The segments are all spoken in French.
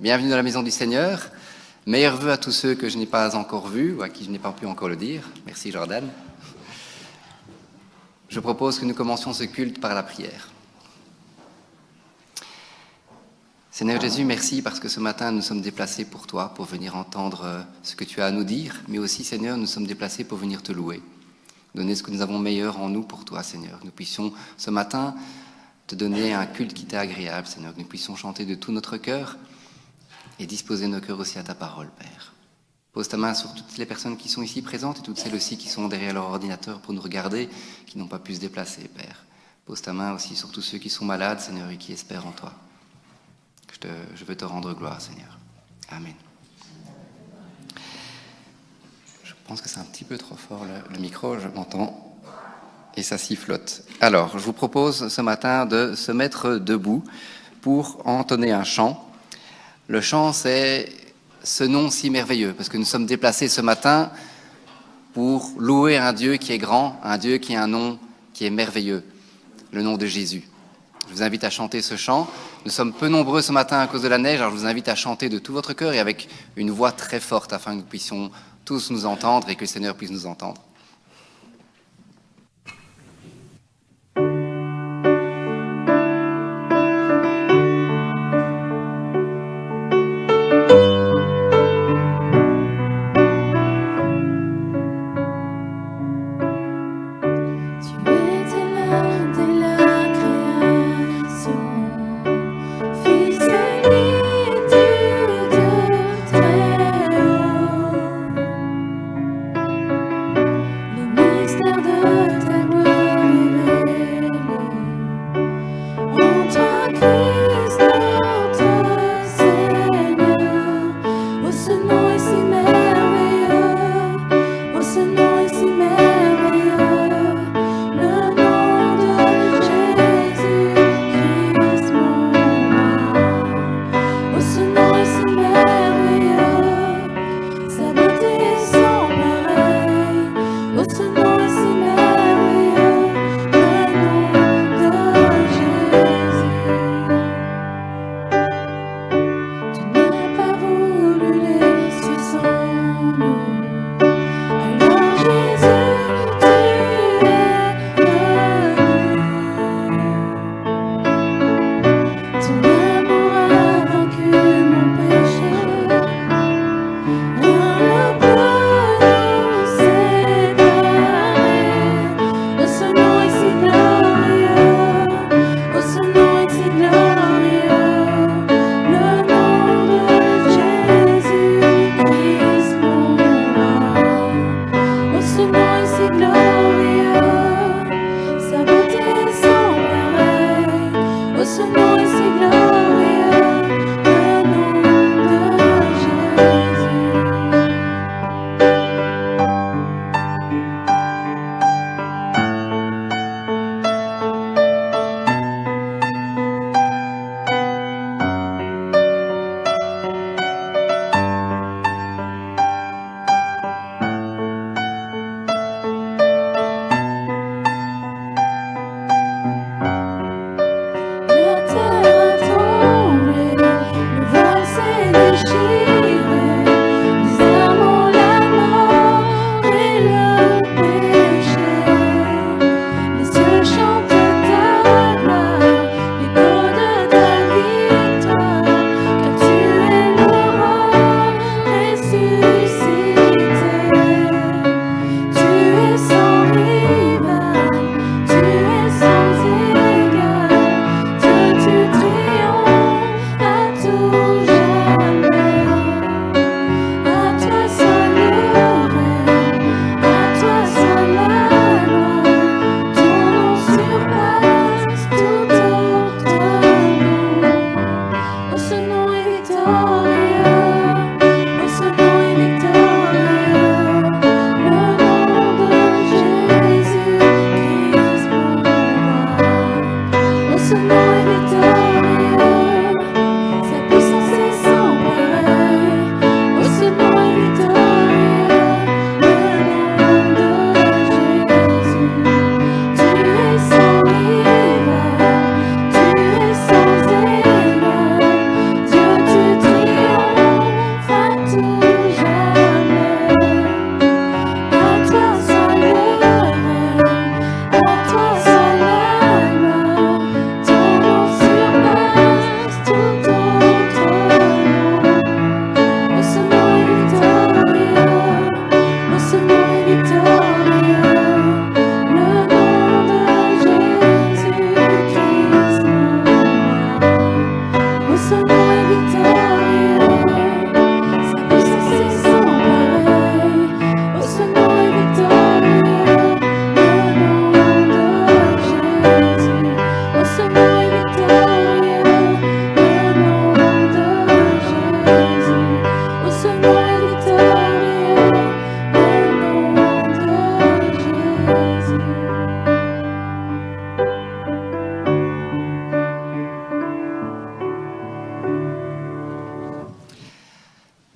Bienvenue dans la maison du Seigneur. Meilleurs vœux à tous ceux que je n'ai pas encore vus ou à qui je n'ai pas pu encore le dire. Merci Jordan. Je propose que nous commencions ce culte par la prière. Seigneur Jésus, merci parce que ce matin nous sommes déplacés pour toi, pour venir entendre ce que tu as à nous dire, mais aussi Seigneur, nous sommes déplacés pour venir te louer. Donner ce que nous avons meilleur en nous pour toi Seigneur. Nous puissions ce matin te donner un culte qui t'est agréable Seigneur, que nous puissions chanter de tout notre cœur et disposer nos cœurs aussi à ta parole Père. Pose ta main sur toutes les personnes qui sont ici présentes et toutes celles aussi qui sont derrière leur ordinateur pour nous regarder, qui n'ont pas pu se déplacer Père. Pose ta main aussi sur tous ceux qui sont malades Seigneur et qui espèrent en toi. Je veux te rendre gloire, Seigneur. Amen. Je pense que c'est un petit peu trop fort le micro, je m'entends, et ça sifflote. Alors, je vous propose ce matin de se mettre debout pour entonner un chant. Le chant, c'est ce nom si merveilleux, parce que nous sommes déplacés ce matin pour louer un Dieu qui est grand, un Dieu qui a un nom qui est merveilleux, le nom de Jésus. Je vous invite à chanter ce chant. Nous sommes peu nombreux ce matin à cause de la neige, alors je vous invite à chanter de tout votre cœur et avec une voix très forte afin que nous puissions tous nous entendre et que le Seigneur puisse nous entendre.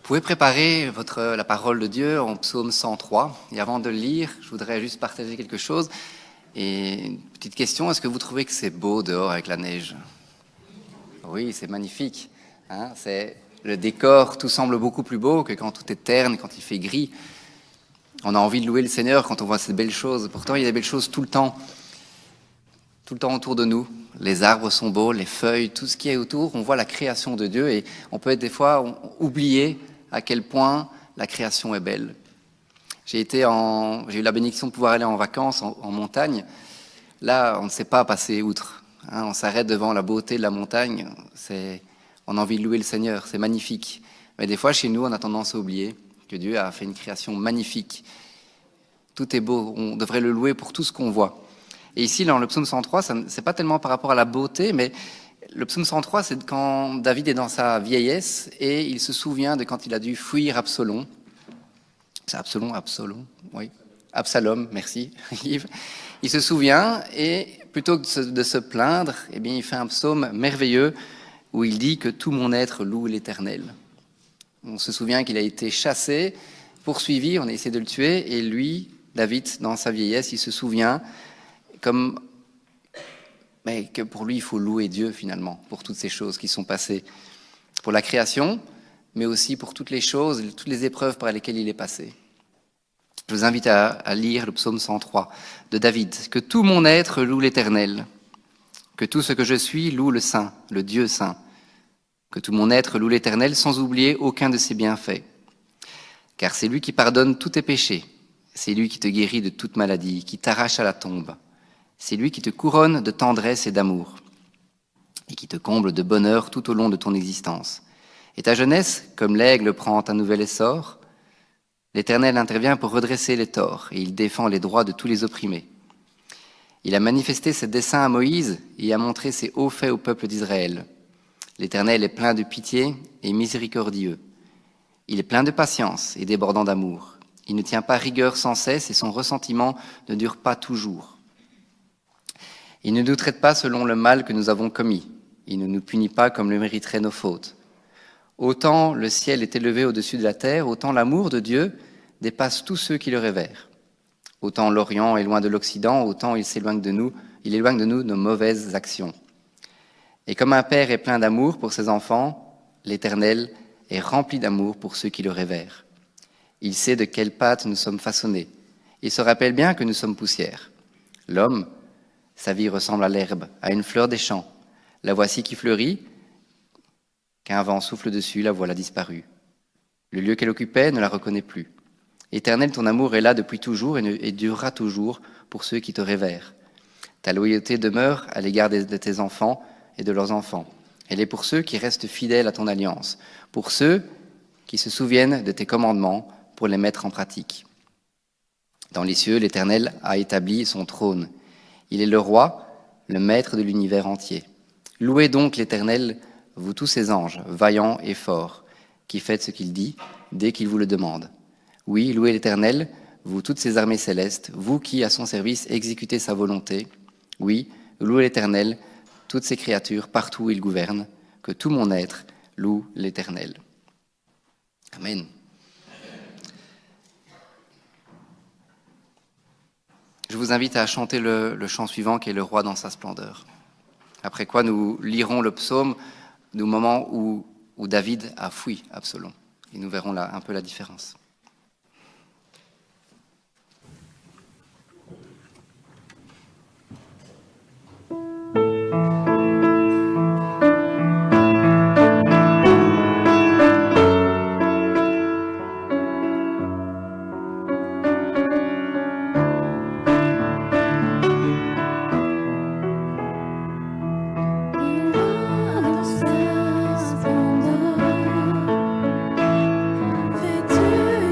pouvez préparer la parole de Dieu en psaume 103. Et avant de le lire, je voudrais juste partager quelque chose. Et une petite question, est-ce que vous trouvez que c'est beau dehors avec la neige? Oui, c'est magnifique. Hein, c'est le décor, tout semble beaucoup plus beau que quand tout est terne, quand il fait gris. On a envie de louer le Seigneur quand on voit ces belles choses. Pourtant, il y a des belles choses tout le temps autour de nous. Les arbres sont beaux, les feuilles, tout ce qui est autour, on voit la création de Dieu et on peut être des fois oublier à quel point la création est belle. J'ai eu la bénédiction de pouvoir aller en vacances en montagne. Là, on ne sait pas passer outre. Hein, on s'arrête devant la beauté de la montagne. On a envie de louer le Seigneur, c'est magnifique. Mais des fois, chez nous, on a tendance à oublier que Dieu a fait une création magnifique. Tout est beau, on devrait le louer pour tout ce qu'on voit. Et ici, dans le psaume 103, c'est pas tellement par rapport à la beauté, mais le psaume 103, c'est quand David est dans sa vieillesse et il se souvient de quand il a dû fuir Absalom. C'est Absalom, oui. Absalom, merci Yves. Il se souvient et plutôt que de se plaindre, eh bien, il fait un psaume merveilleux où il dit que tout mon être loue l'Éternel. On se souvient qu'il a été chassé, poursuivi, on a essayé de le tuer, et lui, David, dans sa vieillesse, il se souvient mais que pour lui, il faut louer Dieu finalement, pour toutes ces choses qui sont passées, pour la création, mais aussi pour toutes les choses, toutes les épreuves par lesquelles il est passé. Je vous invite à lire le psaume 103 de David. « Que tout mon être loue l'Éternel, que tout ce que je suis loue le Saint, le Dieu Saint. Que tout mon être loue l'Éternel sans oublier aucun de ses bienfaits. Car c'est lui qui pardonne tous tes péchés, c'est lui qui te guérit de toute maladie, qui t'arrache à la tombe. C'est lui qui te couronne de tendresse et d'amour et qui te comble de bonheur tout au long de ton existence. Et ta jeunesse, comme l'aigle, prend un nouvel essor. L'Éternel intervient pour redresser les torts et il défend les droits de tous les opprimés. Il a manifesté ses desseins à Moïse et a montré ses hauts faits au peuple d'Israël. L'Éternel est plein de pitié et miséricordieux. Il est plein de patience et débordant d'amour. Il ne tient pas rigueur sans cesse et son ressentiment ne dure pas toujours. Il ne nous traite pas selon le mal que nous avons commis. Il ne nous punit pas comme le mériteraient nos fautes. Autant le ciel est élevé au-dessus de la terre, autant l'amour de Dieu dépasse tous ceux qui le révèrent. Autant l'Orient est loin de l'Occident, autant il éloigne de nous nos mauvaises actions. Et comme un père est plein d'amour pour ses enfants, l'Éternel est rempli d'amour pour ceux qui le révèrent. Il sait de quelle pâte nous sommes façonnés. Il se rappelle bien que nous sommes poussière. L'homme, sa vie ressemble à l'herbe, à une fleur des champs. La voici qui fleurit, qu'un vent souffle dessus, la voilà disparue. Le lieu qu'elle occupait ne la reconnaît plus. Éternel, ton amour est là depuis toujours et durera toujours pour ceux qui te révèrent. Ta loyauté demeure à l'égard de tes enfants et de leurs enfants. Elle est pour ceux qui restent fidèles à ton alliance, pour ceux qui se souviennent de tes commandements pour les mettre en pratique. Dans les cieux, l'Éternel a établi son trône. Il est le roi, le maître de l'univers entier. Louez donc l'Éternel, vous tous ses anges, vaillants et forts, qui faites ce qu'il dit dès qu'il vous le demande. Oui, louez l'Éternel, vous toutes ses armées célestes, vous qui, à son service, exécutez sa volonté. Oui, louez l'Éternel, toutes ses créatures, partout où il gouverne, que tout mon être loue l'Éternel. Amen. Je vous invite à chanter le chant suivant qui est « Le roi dans sa splendeur ». Après quoi, nous lirons le psaume du moment où David a fui Absalom. Et nous verrons là un peu la différence. Fais-tu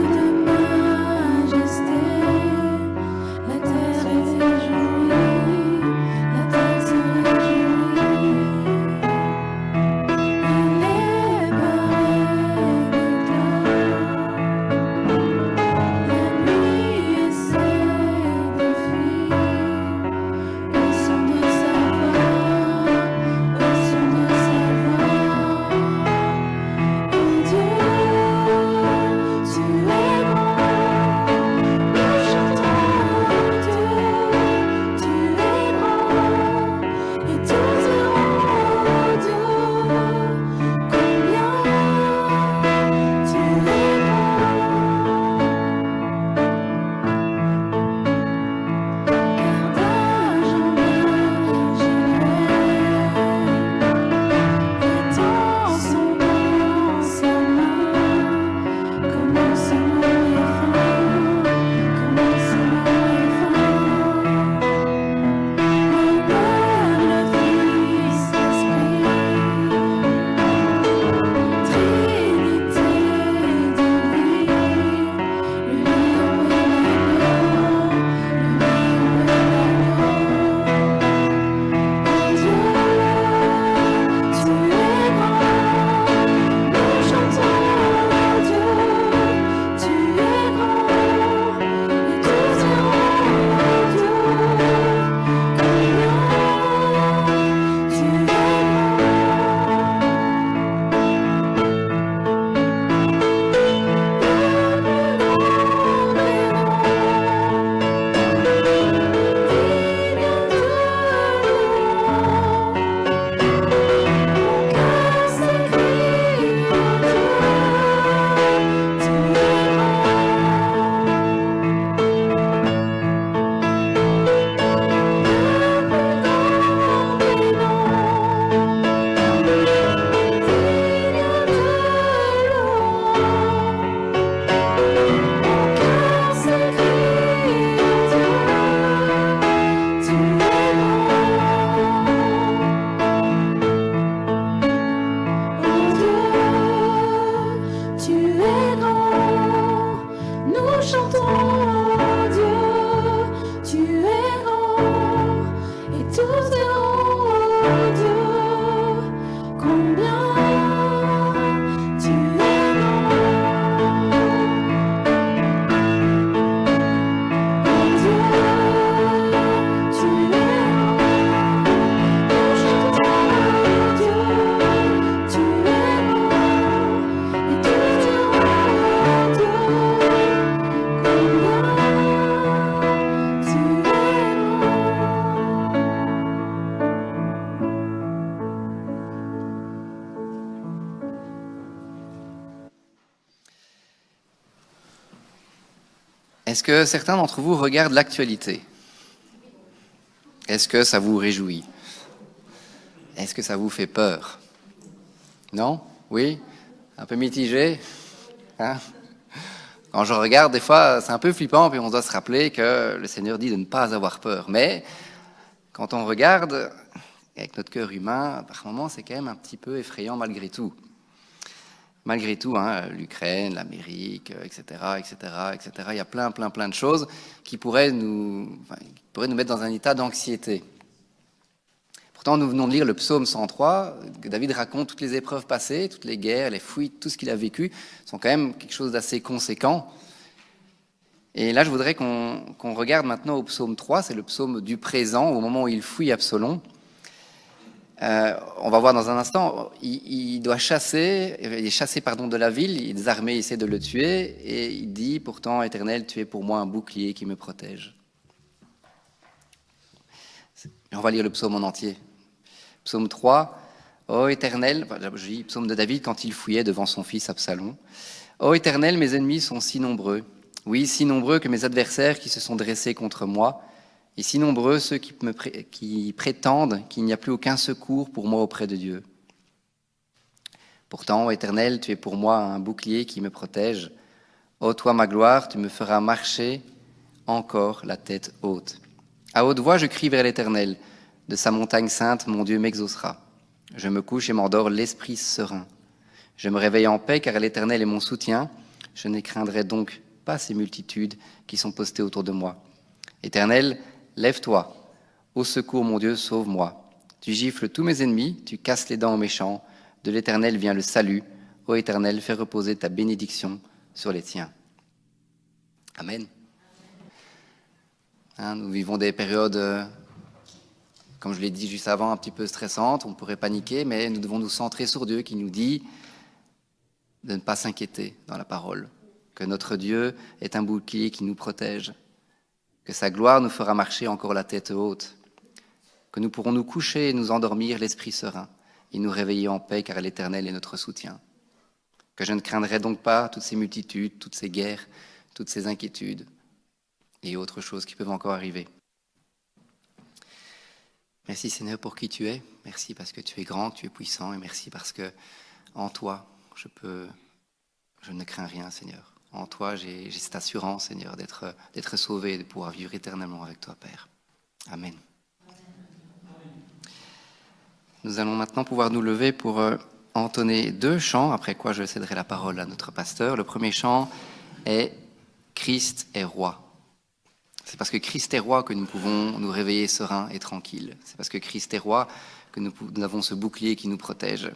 Est-ce que certains d'entre vous regardent l'actualité? Est-ce que ça vous réjouit? Est-ce que ça vous fait peur? Non? Oui? Un peu mitigé? Hein? Quand je regarde, des fois, c'est un peu flippant, puis on doit se rappeler que le Seigneur dit de ne pas avoir peur. Mais quand on regarde, avec notre cœur humain, par moments, c'est quand même un petit peu effrayant malgré tout. Malgré tout, hein, l'Ukraine, l'Amérique, etc., etc., etc., il y a plein de choses qui pourraient nous mettre dans un état d'anxiété. Pourtant, nous venons de lire le psaume 103, que David raconte toutes les épreuves passées, toutes les guerres, les fuites, tout ce qu'il a vécu, sont quand même quelque chose d'assez conséquent. Et là, je voudrais qu'on regarde maintenant au psaume 3, c'est le psaume du présent, au moment où il fuit Absalom. On va voir dans un instant, il doit chasser, il est chassé de la ville, les armées essaient de le tuer, et il dit, pourtant, Éternel, tu es pour moi un bouclier qui me protège. Et on va lire le psaume en entier. Psaume 3, ô Éternel, je lis psaume de David quand il fouillait devant son fils Absalom. Ô Éternel, mes ennemis sont si nombreux, oui, si nombreux que mes adversaires qui se sont dressés contre moi, et si nombreux ceux qui prétendent qu'il n'y a plus aucun secours pour moi auprès de Dieu. Pourtant, ô Éternel, tu es pour moi un bouclier qui me protège. Ô toi, ma gloire, tu me feras marcher encore la tête haute. À haute voix, je crie vers l'Éternel. De sa montagne sainte, mon Dieu m'exaucera. Je me couche et m'endors l'esprit serein. Je me réveille en paix, car l'Éternel est mon soutien. Je ne craindrai donc pas ces multitudes qui sont postées autour de moi. Éternel, lève-toi. Au secours, mon Dieu, sauve-moi. Tu gifles tous mes ennemis, tu casses les dents aux méchants. De l'Éternel vient le salut. Ô Éternel, fais reposer ta bénédiction sur les tiens. Amen. Nous vivons des périodes, comme je l'ai dit juste avant, un petit peu stressantes. On pourrait paniquer, mais nous devons nous centrer sur Dieu qui nous dit de ne pas s'inquiéter dans la parole, que notre Dieu est un bouclier qui nous protège, que sa gloire nous fera marcher encore la tête haute, que nous pourrons nous coucher et nous endormir l'esprit serein et nous réveiller en paix car l'Éternel est notre soutien. Que je ne craindrai donc pas toutes ces multitudes, toutes ces guerres, toutes ces inquiétudes et autres choses qui peuvent encore arriver. Merci Seigneur pour qui tu es, merci parce que tu es grand, que tu es puissant et merci parce que en toi je ne crains rien Seigneur. En toi j'ai cette assurance Seigneur d'être sauvé et de pouvoir vivre éternellement avec toi Père. Amen. Nous allons maintenant pouvoir nous lever pour entonner 2 chants, après quoi je céderai la parole à notre pasteur. Le premier chant est « Christ est roi ». C'est parce que Christ est roi que nous pouvons nous réveiller sereins et tranquilles. C'est parce que Christ est roi que nous avons ce bouclier qui nous protège.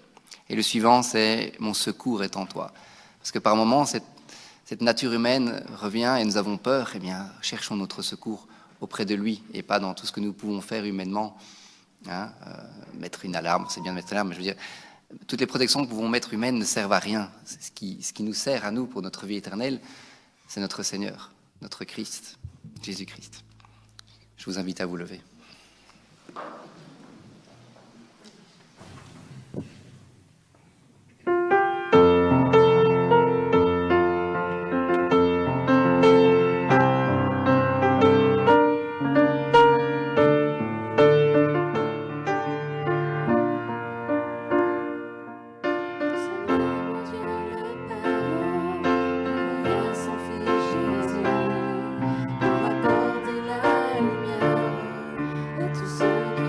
Et le suivant, c'est « Mon secours est en toi ». Parce que par moments, cette nature humaine revient et nous avons peur. Eh bien, cherchons notre secours auprès de lui et pas dans tout ce que nous pouvons faire humainement. Mettre une alarme, c'est bien de mettre une alarme, mais je veux dire, toutes les protections que nous pouvons mettre humaines ne servent à rien. Ce qui nous sert à nous pour notre vie éternelle, c'est notre Seigneur, notre Christ, Jésus-Christ. Je vous invite à vous lever. Pour accorder la lumière à tous ceux qui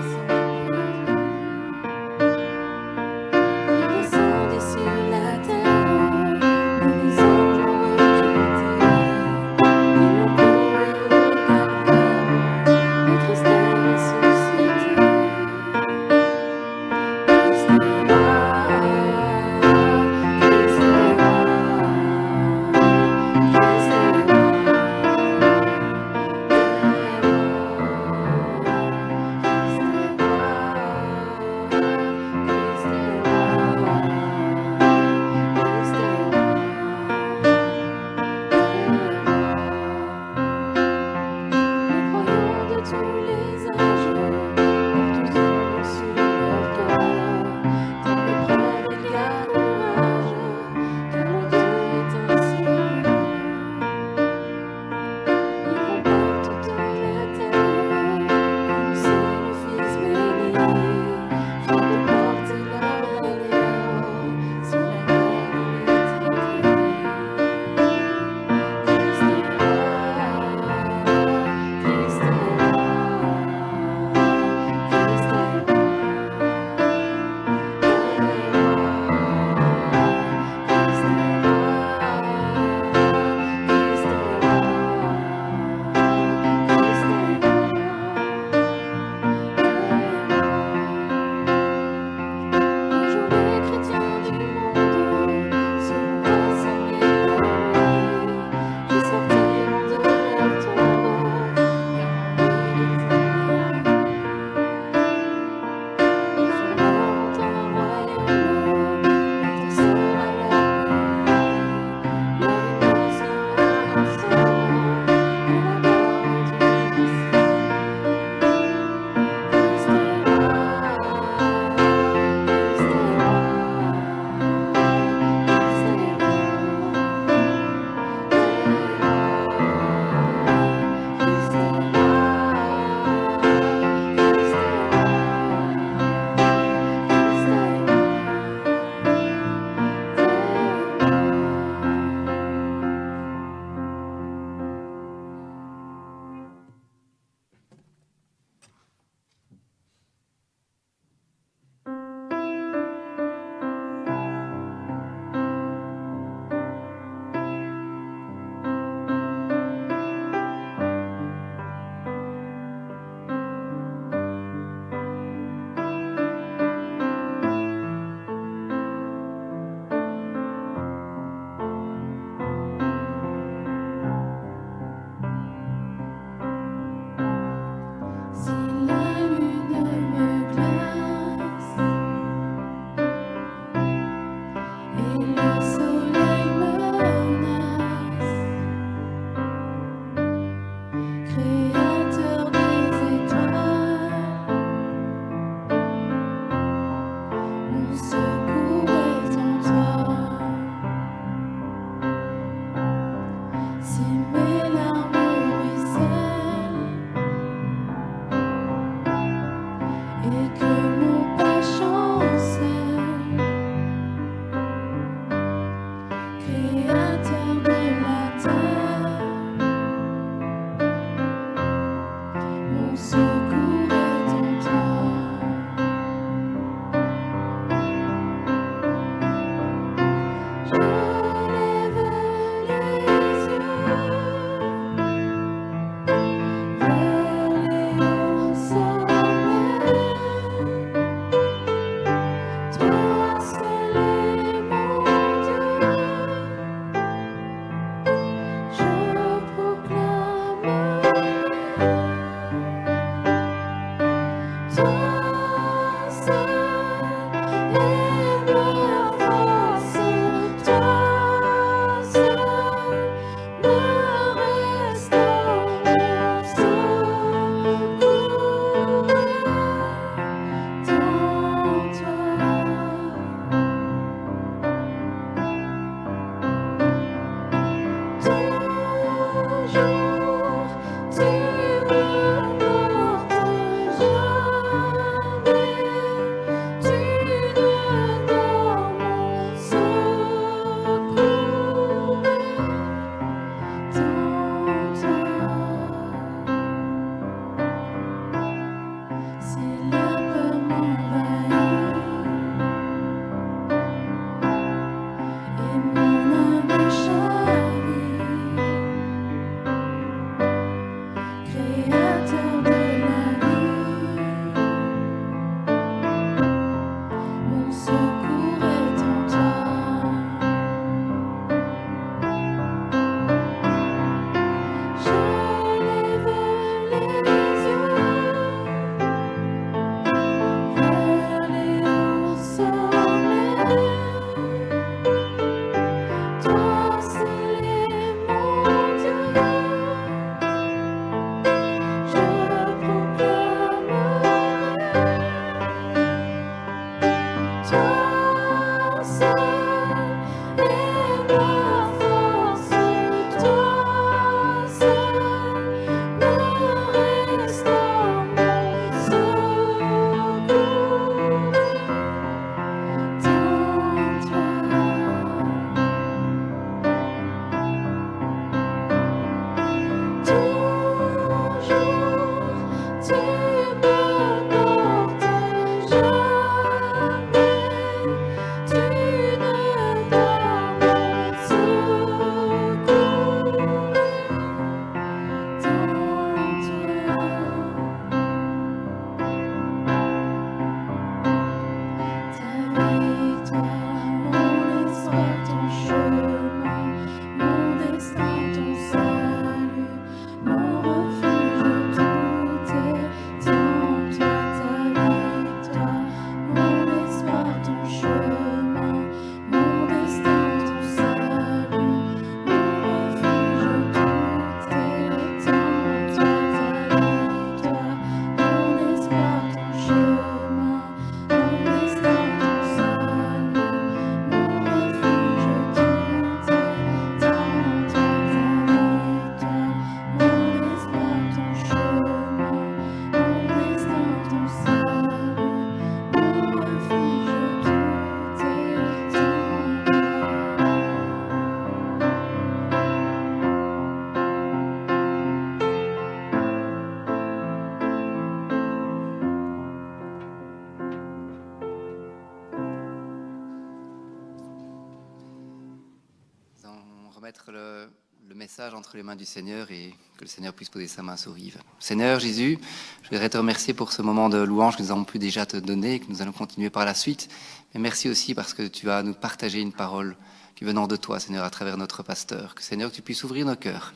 Remettre le message entre les mains du Seigneur et que le Seigneur puisse poser sa main sur Yves. Seigneur Jésus, je voudrais te remercier pour ce moment de louange que nous avons pu déjà te donner et que nous allons continuer par la suite. Mais merci aussi parce que tu vas nous partager une parole qui venant de toi, Seigneur, à travers notre pasteur. Que Seigneur, que tu puisses ouvrir nos cœurs,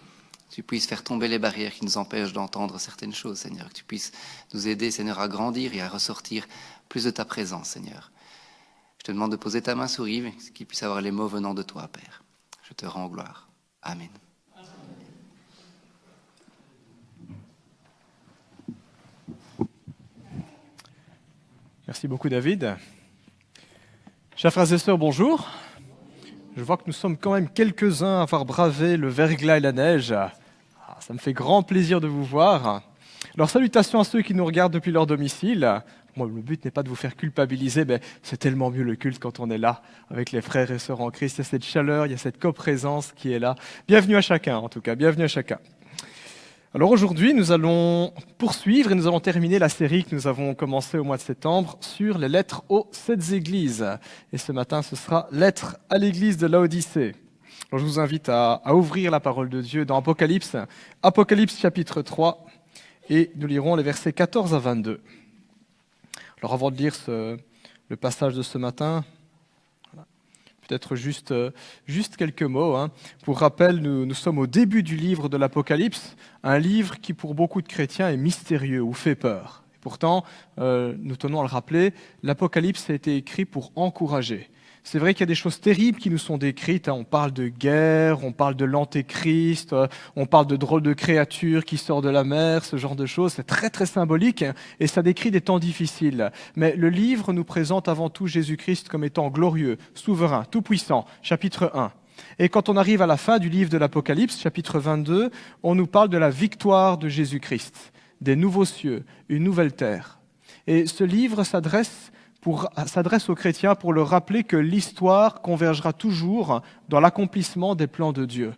que tu puisses faire tomber les barrières qui nous empêchent d'entendre certaines choses, Seigneur. Que tu puisses nous aider, Seigneur, à grandir et à ressortir plus de ta présence, Seigneur. Je te demande de poser ta main sur Yves, qu'il puisse avoir les mots venant de toi, Père. Je te rends gloire. Amen. Merci beaucoup, David. Chers frères et sœurs, bonjour. Je vois que nous sommes quand même quelques-uns à avoir bravé le verglas et la neige. Ça me fait grand plaisir de vous voir. Alors, salutations à ceux qui nous regardent depuis leur domicile. Moi, le but n'est pas de vous faire culpabiliser, mais c'est tellement mieux le culte quand on est là, avec les frères et sœurs en Christ. Il y a cette chaleur, il y a cette coprésence qui est là. Bienvenue à chacun, en tout cas, bienvenue à chacun. Alors aujourd'hui, nous allons poursuivre et nous allons terminer la série que nous avons commencée au mois de septembre sur les lettres aux 7 églises. Et ce matin, ce sera lettre à l'église de Laodicée. Alors je vous invite à ouvrir la parole de Dieu dans Apocalypse, Apocalypse chapitre 3, et nous lirons les versets 14 à 22. Alors avant de lire le passage de ce matin, peut-être juste quelques mots. Pour rappel, nous sommes au début du livre de l'Apocalypse, un livre qui pour beaucoup de chrétiens est mystérieux ou fait peur. Et pourtant, nous tenons à le rappeler, l'Apocalypse a été écrit pour encourager. C'est vrai qu'il y a des choses terribles qui nous sont décrites. On parle de guerre, on parle de l'antéchrist, on parle de drôles de créatures qui sortent de la mer, ce genre de choses. C'est très très symbolique et ça décrit des temps difficiles. Mais le livre nous présente avant tout Jésus-Christ comme étant glorieux, souverain, tout-puissant. Chapitre 1. Et quand on arrive à la fin du livre de l'Apocalypse, chapitre 22, on nous parle de la victoire de Jésus-Christ, des nouveaux cieux, une nouvelle terre. Et ce livre s'adresse aux chrétiens pour leur rappeler que l'histoire convergera toujours dans l'accomplissement des plans de Dieu.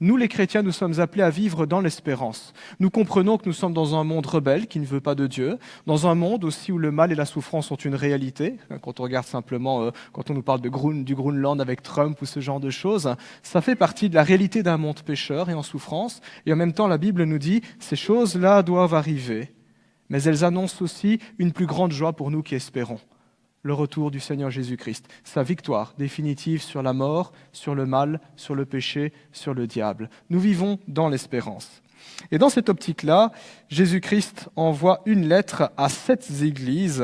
Nous, les chrétiens, nous sommes appelés à vivre dans l'espérance. Nous comprenons que nous sommes dans un monde rebelle qui ne veut pas de Dieu, dans un monde aussi où le mal et la souffrance sont une réalité. Quand on regarde simplement, quand on nous parle du Groenland avec Trump ou ce genre de choses, ça fait partie de la réalité d'un monde pécheur et en souffrance. Et en même temps, la Bible nous dit, ces choses-là doivent arriver. Mais elles annoncent aussi une plus grande joie pour nous qui espérons. Le retour du Seigneur Jésus-Christ, sa victoire définitive sur la mort, sur le mal, sur le péché, sur le diable. Nous vivons dans l'espérance. Et dans cette optique-là, Jésus-Christ envoie une lettre à 7 églises,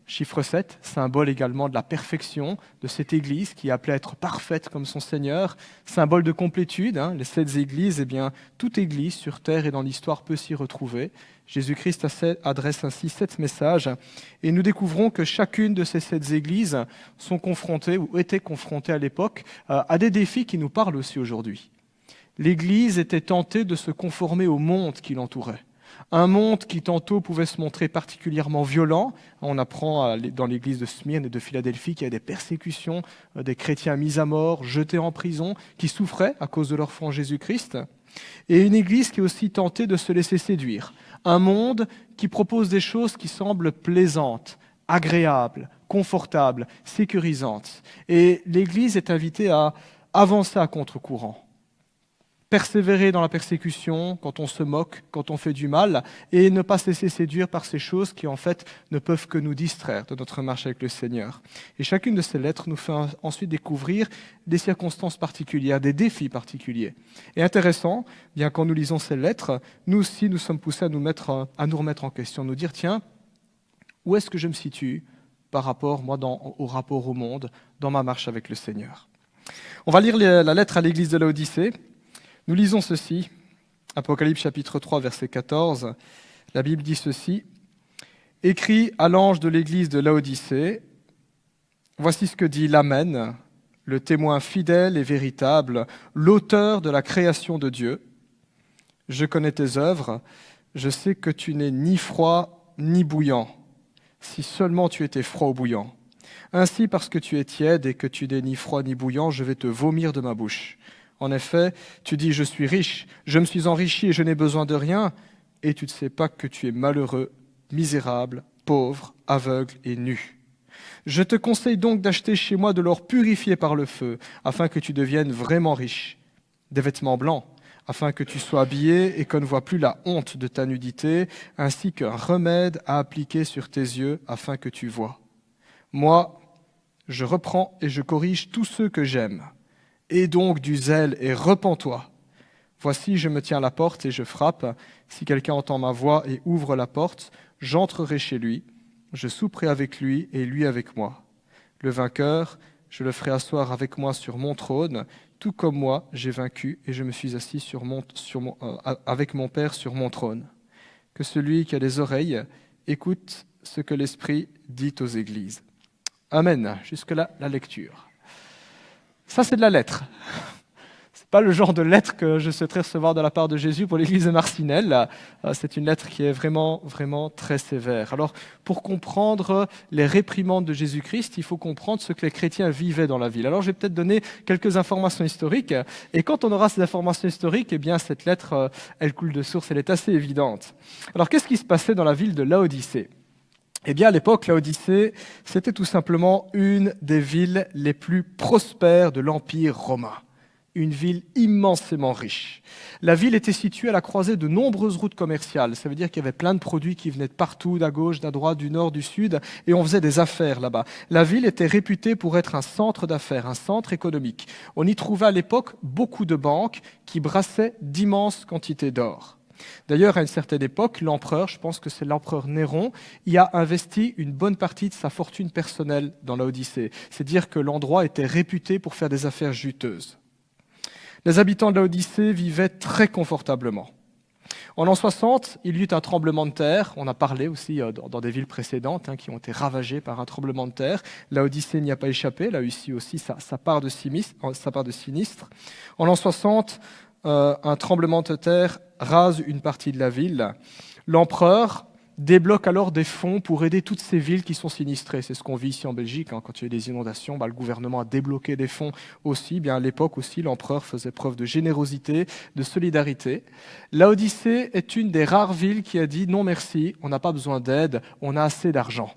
chiffre 7, symbole également de la perfection de cette église qui est appelée à être parfaite comme son Seigneur, symbole de complétude. Les 7 églises, toute église sur terre et dans l'histoire peut s'y retrouver. Jésus-Christ adresse ainsi 7 messages et nous découvrons que chacune de ces 7 églises sont confrontées ou étaient confrontées à l'époque à des défis qui nous parlent aussi aujourd'hui. L'Église était tentée de se conformer au monde qui l'entourait. Un monde qui tantôt pouvait se montrer particulièrement violent. On apprend dans l'Église de Smyrne et de Philadelphie qu'il y a des persécutions, des chrétiens mis à mort, jetés en prison, qui souffraient à cause de leur foi en Jésus-Christ. Et une Église qui est aussi tentée de se laisser séduire. Un monde qui propose des choses qui semblent plaisantes, agréables, confortables, sécurisantes. Et l'Église est invitée à avancer à contre-courant. Persévérer dans la persécution quand on se moque, quand on fait du mal, et ne pas se laisser séduire par ces choses qui, en fait, ne peuvent que nous distraire de notre marche avec le Seigneur. Et chacune de ces lettres nous fait ensuite découvrir des circonstances particulières, des défis particuliers. Et intéressant, bien quand nous lisons ces lettres, nous aussi, nous sommes poussés à nous remettre en question, nous dire, tiens, où est-ce que je me situe par rapport, moi, au rapport au monde, dans ma marche avec le Seigneur? On va lire la lettre à l'église de Laodicée. Nous lisons ceci, Apocalypse chapitre 3, verset 14. La Bible dit ceci, « Écrit à l'ange de l'église de Laodicée, voici ce que dit l'Amen, le témoin fidèle et véritable, l'auteur de la création de Dieu. Je connais tes œuvres, je sais que tu n'es ni froid ni bouillant, si seulement tu étais froid ou bouillant. Ainsi, parce que tu es tiède et que tu n'es ni froid ni bouillant, je vais te vomir de ma bouche. En effet, tu dis, je suis riche, je me suis enrichi et je n'ai besoin de rien, et tu ne sais pas que tu es malheureux, misérable, pauvre, aveugle et nu. Je te conseille donc d'acheter chez moi de l'or purifié par le feu, afin que tu deviennes vraiment riche, des vêtements blancs, afin que tu sois habillé et qu'on ne voit plus la honte de ta nudité, ainsi qu'un remède à appliquer sur tes yeux, afin que tu vois. Moi, je reprends et je corrige tous ceux que j'aime. Aie donc du zèle et repens-toi. Voici, je me tiens à la porte et je frappe. Si quelqu'un entend ma voix et ouvre la porte, j'entrerai chez lui, je souperai avec lui et lui avec moi. Le vainqueur, je le ferai asseoir avec moi sur mon trône, tout comme moi j'ai vaincu et je me suis assis avec mon Père sur mon trône. Que celui qui a des oreilles écoute ce que l'Esprit dit aux églises. » Amen. Jusque-là, la lecture. Ça, c'est de la lettre. Ce n'est pas le genre de lettre que je souhaiterais recevoir de la part de Jésus pour l'église de Marcinelle. C'est une lettre qui est vraiment, vraiment très sévère. Alors, pour comprendre les réprimandes de Jésus-Christ, il faut comprendre ce que les chrétiens vivaient dans la ville. Alors, je vais peut-être donner quelques informations historiques. Et quand on aura ces informations historiques, eh bien, cette lettre, elle coule de source, elle est assez évidente. Alors, qu'est-ce qui se passait dans la ville de Laodicée ? Eh bien, à l'époque, Laodicée, c'était tout simplement une des villes les plus prospères de l'Empire romain. Une ville immensément riche. La ville était située à la croisée de nombreuses routes commerciales. Ça veut dire qu'il y avait plein de produits qui venaient de partout, d'à gauche, d'à droite, du nord, du sud, et on faisait des affaires là-bas. La ville était réputée pour être un centre d'affaires, un centre économique. On y trouvait à l'époque beaucoup de banques qui brassaient d'immenses quantités d'or. D'ailleurs, à une certaine époque, l'empereur, je pense que c'est l'empereur Néron, y a investi une bonne partie de sa fortune personnelle dans Laodicée. C'est dire que l'endroit était réputé pour faire des affaires juteuses. Les habitants de Laodicée vivaient très confortablement. En l'an 60, il y eut un tremblement de terre. On a parlé aussi dans des villes précédentes qui ont été ravagées par un tremblement de terre. Laodicée n'y a pas échappé. Là aussi, ça part de sinistre. En l'an 60, un tremblement de terre rase une partie de la ville. L'empereur débloque alors des fonds pour aider toutes ces villes qui sont sinistrées. C'est ce qu'on vit ici en Belgique. Quand il y a eu des inondations, le gouvernement a débloqué des fonds aussi. À l'époque aussi, l'empereur faisait preuve de générosité, de solidarité. Laodicée est une des rares villes qui a dit « Non merci, on n'a pas besoin d'aide, on a assez d'argent ».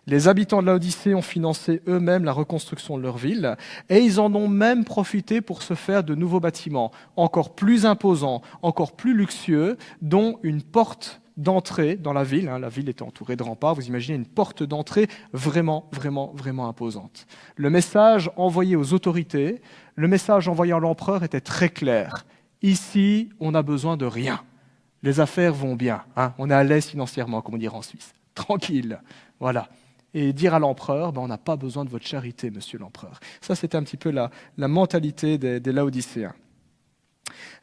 Les habitants de Laodicée ont financé eux-mêmes la reconstruction de leur ville et ils en ont même profité pour se faire de nouveaux bâtiments, encore plus imposants, encore plus luxueux, dont une porte d'entrée dans la ville. La ville était entourée de remparts, vous imaginez une porte d'entrée vraiment imposante. Le message envoyé aux autorités, le message envoyé à l'empereur était très clair. Ici, on n'a besoin de rien. Les affaires vont bien, on est à l'aise financièrement, comme on dirait en Suisse. Tranquille, voilà. Et dire à l'empereur, on n'a pas besoin de votre charité, monsieur l'empereur. Ça, c'était un petit peu la mentalité des Laodicéens.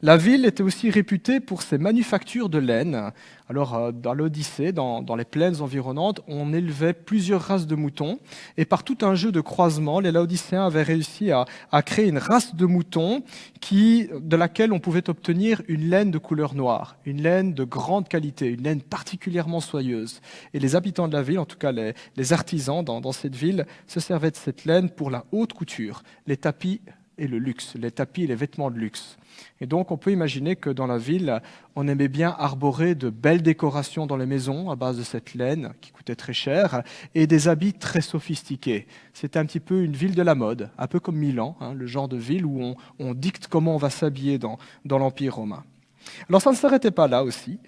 La ville était aussi réputée pour ses manufactures de laine. Alors, dans l'Odyssée, dans les plaines environnantes, on élevait plusieurs races de moutons. Et par tout un jeu de croisement, les Laodicéens avaient réussi à créer une race de moutons de laquelle on pouvait obtenir une laine de couleur noire, une laine de grande qualité, une laine particulièrement soyeuse. Et les habitants de la ville, en tout cas les artisans dans cette ville, se servaient de cette laine pour la haute couture, les tapis et le luxe, les tapis et les vêtements de luxe. Et donc, on peut imaginer que dans la ville, on aimait bien arborer de belles décorations dans les maisons à base de cette laine qui coûtait très cher et des habits très sophistiqués. C'était un petit peu une ville de la mode, un peu comme Milan, le genre de ville où on dicte comment on va s'habiller dans l'Empire romain. Alors, ça ne s'arrêtait pas là aussi.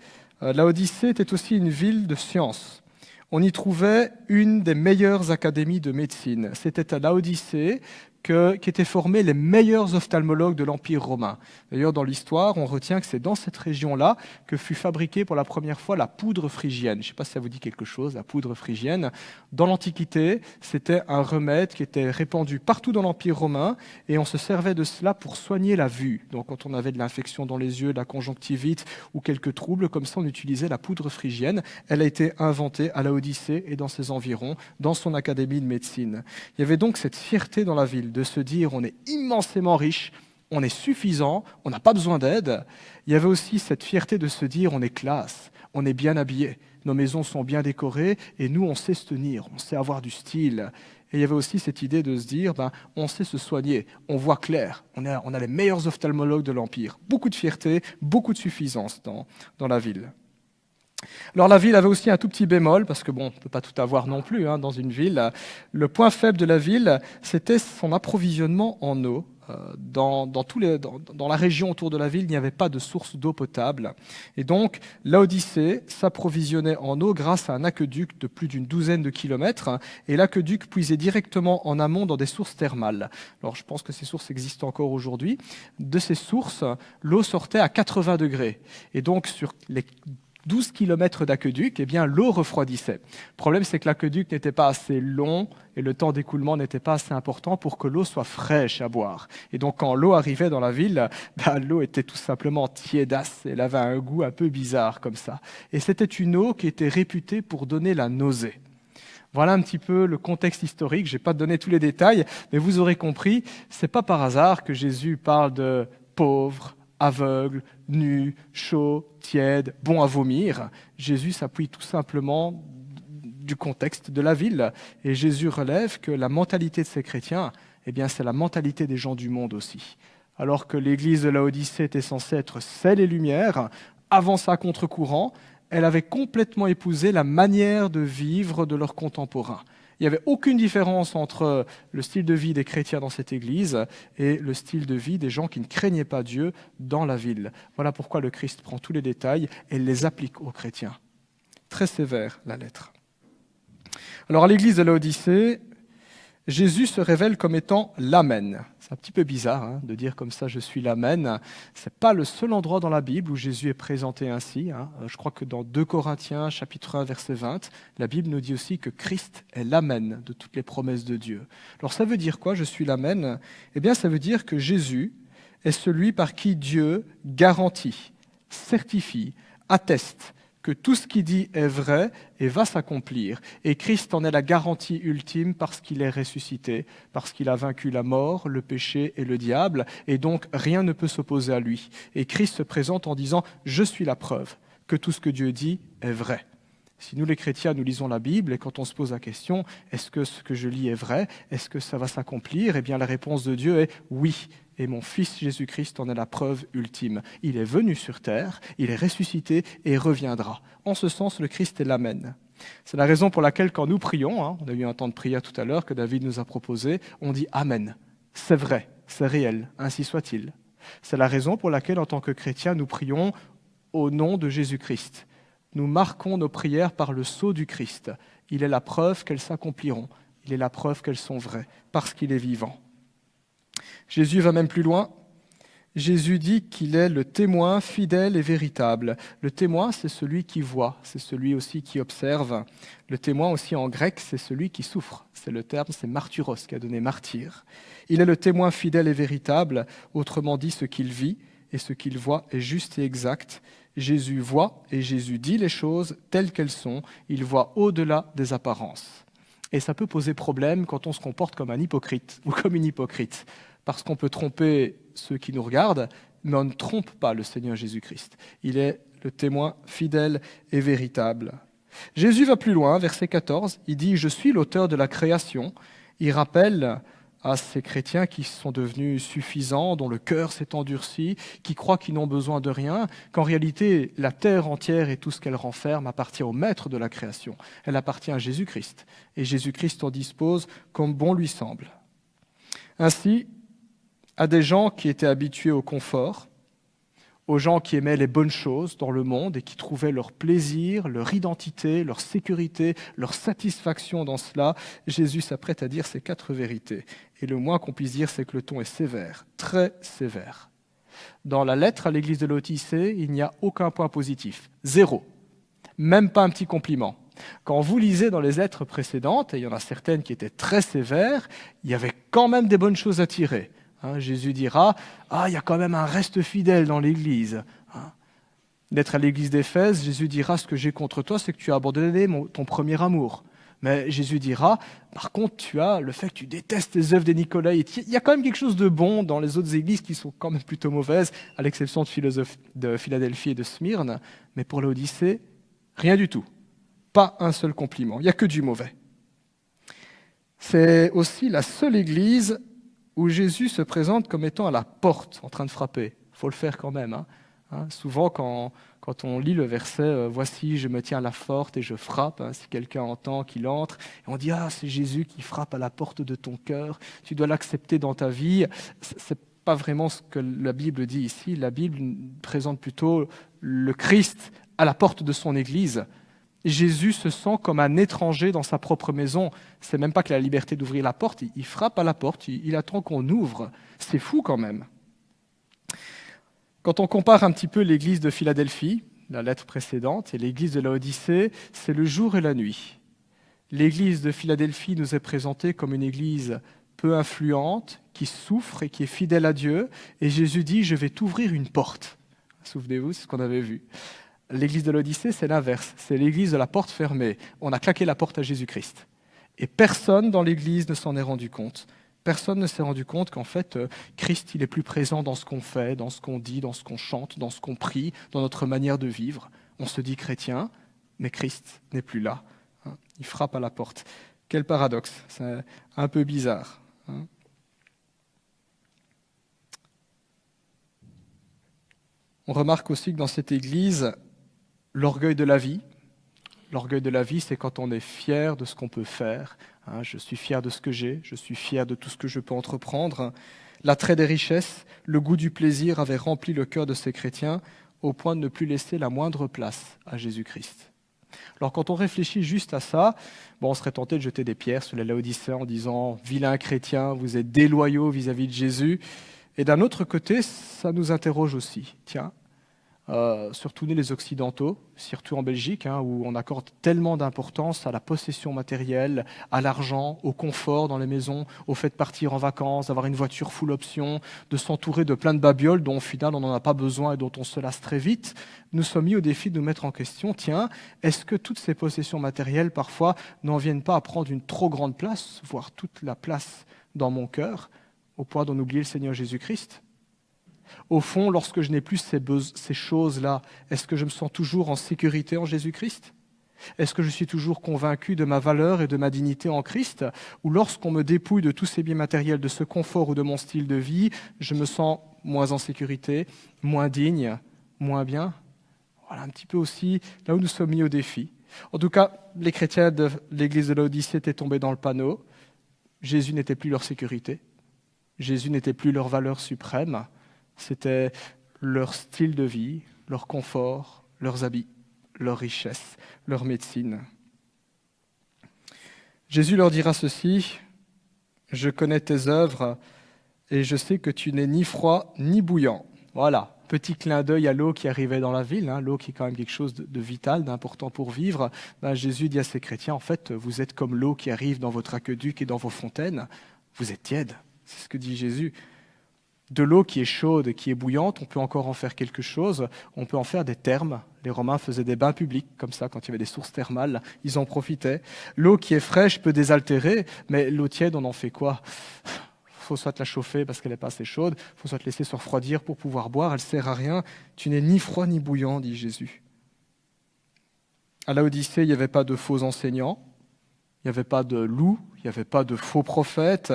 Laodicée était aussi une ville de sciences. On y trouvait une des meilleures académies de médecine. C'était à Laodicée qu'étaient formés les meilleurs ophtalmologues de l'Empire romain. D'ailleurs, dans l'histoire, on retient que c'est dans cette région-là que fut fabriquée pour la première fois la poudre phrygienne. Je ne sais pas si ça vous dit quelque chose, la poudre phrygienne. Dans l'Antiquité, c'était un remède qui était répandu partout dans l'Empire romain et on se servait de cela pour soigner la vue. Donc, quand on avait de l'infection dans les yeux, de la conjonctivite ou quelques troubles, comme ça, on utilisait la poudre phrygienne. Elle a été inventée à Laodicée et dans ses environs, dans son académie de médecine. Il y avait donc cette fierté dans la ville de se dire on est immensément riche, on est suffisant, on n'a pas besoin d'aide. Il y avait aussi cette fierté de se dire on est classe, on est bien habillé, nos maisons sont bien décorées et nous on sait se tenir, on sait avoir du style. Et il y avait aussi cette idée de se dire on sait se soigner, on voit clair, on a les meilleurs ophtalmologues de l'Empire. Beaucoup de fierté, beaucoup de suffisance dans la ville. Alors la ville avait aussi un tout petit bémol, parce que on ne peut pas tout avoir non plus dans une ville. Le point faible de la ville, c'était son approvisionnement en eau. Dans la région autour de la ville, il n'y avait pas de source d'eau potable. Et donc, Laodicée s'approvisionnait en eau grâce à un aqueduc de plus d'une douzaine de kilomètres. Et l'aqueduc puisait directement en amont dans des sources thermales. Alors, je pense que ces sources existent encore aujourd'hui. De ces sources, l'eau sortait à 80 degrés. Et donc, sur les 12 km d'aqueduc, l'eau refroidissait. Le problème, c'est que l'aqueduc n'était pas assez long et le temps d'écoulement n'était pas assez important pour que l'eau soit fraîche à boire. Et donc, quand l'eau arrivait dans la ville, l'eau était tout simplement tiédasse. Elle avait un goût un peu bizarre comme ça. Et c'était une eau qui était réputée pour donner la nausée. Voilà un petit peu le contexte historique. Je ne vais pas donner tous les détails, mais vous aurez compris, ce n'est pas par hasard que Jésus parle de pauvres, aveugle, nu, chaud, tiède, bon à vomir. Jésus s'appuie tout simplement du contexte de la ville. Et Jésus relève que la mentalité de ces chrétiens, c'est la mentalité des gens du monde aussi. Alors que l'église de Laodicée était censée être sel et lumière, avance à contre-courant, elle avait complètement épousé la manière de vivre de leurs contemporains. Il n'y avait aucune différence entre le style de vie des chrétiens dans cette église et le style de vie des gens qui ne craignaient pas Dieu dans la ville. Voilà pourquoi le Christ prend tous les détails et les applique aux chrétiens. Très sévère, la lettre. Alors à l'église de Laodicée, Jésus se révèle comme étant l'Amen. C'est un petit peu bizarre de dire comme ça « je suis l'Amen ». Ce n'est pas le seul endroit dans la Bible où Jésus est présenté ainsi. Je crois que dans 2 Corinthiens, chapitre 1, verset 20, la Bible nous dit aussi que Christ est l'Amen de toutes les promesses de Dieu. Alors ça veut dire quoi, « je suis l'Amen » ? Ça veut dire que Jésus est celui par qui Dieu garantit, certifie, atteste que tout ce qu'il dit est vrai et va s'accomplir. Et Christ en est la garantie ultime parce qu'il est ressuscité, parce qu'il a vaincu la mort, le péché et le diable, et donc rien ne peut s'opposer à lui. Et Christ se présente en disant « Je suis la preuve que tout ce que Dieu dit est vrai ». Si nous les chrétiens, nous lisons la Bible, et quand on se pose la question « Est-ce que ce que je lis est vrai? Est-ce que ça va s'accomplir ?» Eh bien la réponse de Dieu est « Oui ». Et mon Fils Jésus-Christ en est la preuve ultime. Il est venu sur terre, il est ressuscité et reviendra. En ce sens, le Christ est l'Amen. C'est la raison pour laquelle quand nous prions, on a eu un temps de prière tout à l'heure que David nous a proposé, on dit Amen. C'est vrai, c'est réel, ainsi soit-il. C'est la raison pour laquelle en tant que chrétiens, nous prions au nom de Jésus-Christ. Nous marquons nos prières par le sceau du Christ. Il est la preuve qu'elles s'accompliront. Il est la preuve qu'elles sont vraies, parce qu'il est vivant. Jésus va même plus loin. Jésus dit qu'il est le témoin fidèle et véritable. Le témoin, c'est celui qui voit, c'est celui aussi qui observe. Le témoin aussi en grec, c'est celui qui souffre. C'est le terme, c'est martyros qui a donné martyr. Il est le témoin fidèle et véritable, autrement dit, ce qu'il vit et ce qu'il voit est juste et exact. Jésus voit et Jésus dit les choses telles qu'elles sont. Il voit au-delà des apparences. Et ça peut poser problème quand on se comporte comme un hypocrite ou comme une hypocrite. Parce qu'on peut tromper ceux qui nous regardent, mais on ne trompe pas le Seigneur Jésus-Christ. Il est le témoin fidèle et véritable. Jésus va plus loin, verset 14, il dit « Je suis l'auteur de la création ». Il rappelle à ces chrétiens qui sont devenus suffisants, dont le cœur s'est endurci, qui croient qu'ils n'ont besoin de rien, qu'en réalité, la terre entière et tout ce qu'elle renferme appartient au maître de la création. Elle appartient à Jésus-Christ. Et Jésus-Christ en dispose comme bon lui semble. Ainsi, à des gens qui étaient habitués au confort, aux gens qui aimaient les bonnes choses dans le monde et qui trouvaient leur plaisir, leur identité, leur sécurité, leur satisfaction dans cela, Jésus s'apprête à dire ces 4 vérités. Et le moins qu'on puisse dire, c'est que le ton est sévère, très sévère. Dans la lettre à l'église de l'Odyssée, il n'y a aucun point positif, 0, même pas un petit compliment. Quand vous lisez dans les lettres précédentes, et il y en a certaines qui étaient très sévères, il y avait quand même des bonnes choses à tirer. Jésus dira « Ah, il y a quand même un reste fidèle dans l'Église. » D'être à l'Église d'Éphèse, Jésus dira « Ce que j'ai contre toi, c'est que tu as abandonné ton premier amour. » Mais Jésus dira « Par contre, tu as le fait que tu détestes les œuvres des Nicolaïtes. » Il y a quand même quelque chose de bon dans les autres églises qui sont quand même plutôt mauvaises, à l'exception de Philadelphie et de Smyrne. Mais pour l'Odyssée, rien du tout. Pas un seul compliment. Il n'y a que du mauvais. C'est aussi la seule église où Jésus se présente comme étant à la porte, en train de frapper. Il faut le faire quand même. Souvent, quand on lit le verset « Voici, je me tiens à la porte et je frappe », si quelqu'un entend qu'il entre, et on dit « Ah, c'est Jésus qui frappe à la porte de ton cœur, tu dois l'accepter dans ta vie ». C'est pas vraiment ce que la Bible dit ici. La Bible présente plutôt le Christ à la porte de son Église. Jésus se sent comme un étranger dans sa propre maison. C'est même pas qu'il a la liberté d'ouvrir la porte, il frappe à la porte, il attend qu'on ouvre. C'est fou quand même. Quand on compare un petit peu l'église de Philadelphie, la lettre précédente, et l'église de Laodicée, c'est le jour et la nuit. L'église de Philadelphie nous est présentée comme une église peu influente, qui souffre et qui est fidèle à Dieu, et Jésus dit « Je vais t'ouvrir une porte ». Souvenez-vous, c'est ce qu'on avait vu. L'église de l'Odyssée, c'est l'inverse. C'est l'église de la porte fermée. On a claqué la porte à Jésus-Christ. Et personne dans l'église ne s'en est rendu compte. Personne ne s'est rendu compte qu'en fait, Christ, il est plus présent dans ce qu'on fait, dans ce qu'on dit, dans ce qu'on chante, dans ce qu'on prie, dans notre manière de vivre. On se dit chrétien, mais Christ n'est plus là. Il frappe à la porte. Quel paradoxe. C'est un peu bizarre. On remarque aussi que dans cette église, l'orgueil de la vie. L'orgueil de la vie, c'est quand on est fier de ce qu'on peut faire. Je suis fier de ce que j'ai, je suis fier de tout ce que je peux entreprendre. L'attrait des richesses, le goût du plaisir avait rempli le cœur de ces chrétiens au point de ne plus laisser la moindre place à Jésus-Christ. Alors quand on réfléchit juste à ça, on serait tenté de jeter des pierres sur les Laodicéens en disant « Vilains chrétiens, vous êtes déloyaux vis-à-vis de Jésus ». Et d'un autre côté, ça nous interroge aussi. Tiens, surtout nous les Occidentaux, surtout en Belgique, où on accorde tellement d'importance à la possession matérielle, à l'argent, au confort dans les maisons, au fait de partir en vacances, d'avoir une voiture full option, de s'entourer de plein de babioles dont au final on n'en a pas besoin et dont on se lasse très vite. Nous sommes mis au défi de nous mettre en question, tiens, est-ce que toutes ces possessions matérielles parfois n'en viennent pas à prendre une trop grande place, voire toute la place dans mon cœur, au point d'en oublier le Seigneur Jésus-Christ ? Au fond, lorsque je n'ai plus ces choses-là, est-ce que je me sens toujours en sécurité en Jésus-Christ ? Est-ce que je suis toujours convaincu de ma valeur et de ma dignité en Christ ? Ou lorsqu'on me dépouille de tous ces biens matériels, de ce confort ou de mon style de vie, je me sens moins en sécurité, moins digne, moins bien ? Voilà un petit peu aussi là où nous sommes mis au défi. En tout cas, les chrétiens de l'église de Laodicée étaient tombés dans le panneau. Jésus n'était plus leur sécurité. Jésus n'était plus leur valeur suprême. C'était leur style de vie, leur confort, leurs habits, leur richesse, leur médecine. Jésus leur dira ceci, « Je connais tes œuvres et je sais que tu n'es ni froid ni bouillant. » Voilà, petit clin d'œil à l'eau qui arrivait dans la ville, l'eau qui est quand même quelque chose de vital, d'important pour vivre. Jésus dit à ses chrétiens, en fait, vous êtes comme l'eau qui arrive dans votre aqueduc et dans vos fontaines. Vous êtes tiède, c'est ce que dit Jésus. De l'eau qui est chaude et qui est bouillante, on peut encore en faire quelque chose, on peut en faire des thermes. Les Romains faisaient des bains publics, comme ça, quand il y avait des sources thermales, ils en profitaient. L'eau qui est fraîche peut désaltérer, mais l'eau tiède, on en fait quoi ? Il faut soit la chauffer parce qu'elle n'est pas assez chaude, il faut soit la laisser se refroidir pour pouvoir boire, elle ne sert à rien. Tu n'es ni froid ni bouillant, dit Jésus. À Laodicée, il n'y avait pas de faux enseignants, il n'y avait pas de loups, il n'y avait pas de faux prophètes,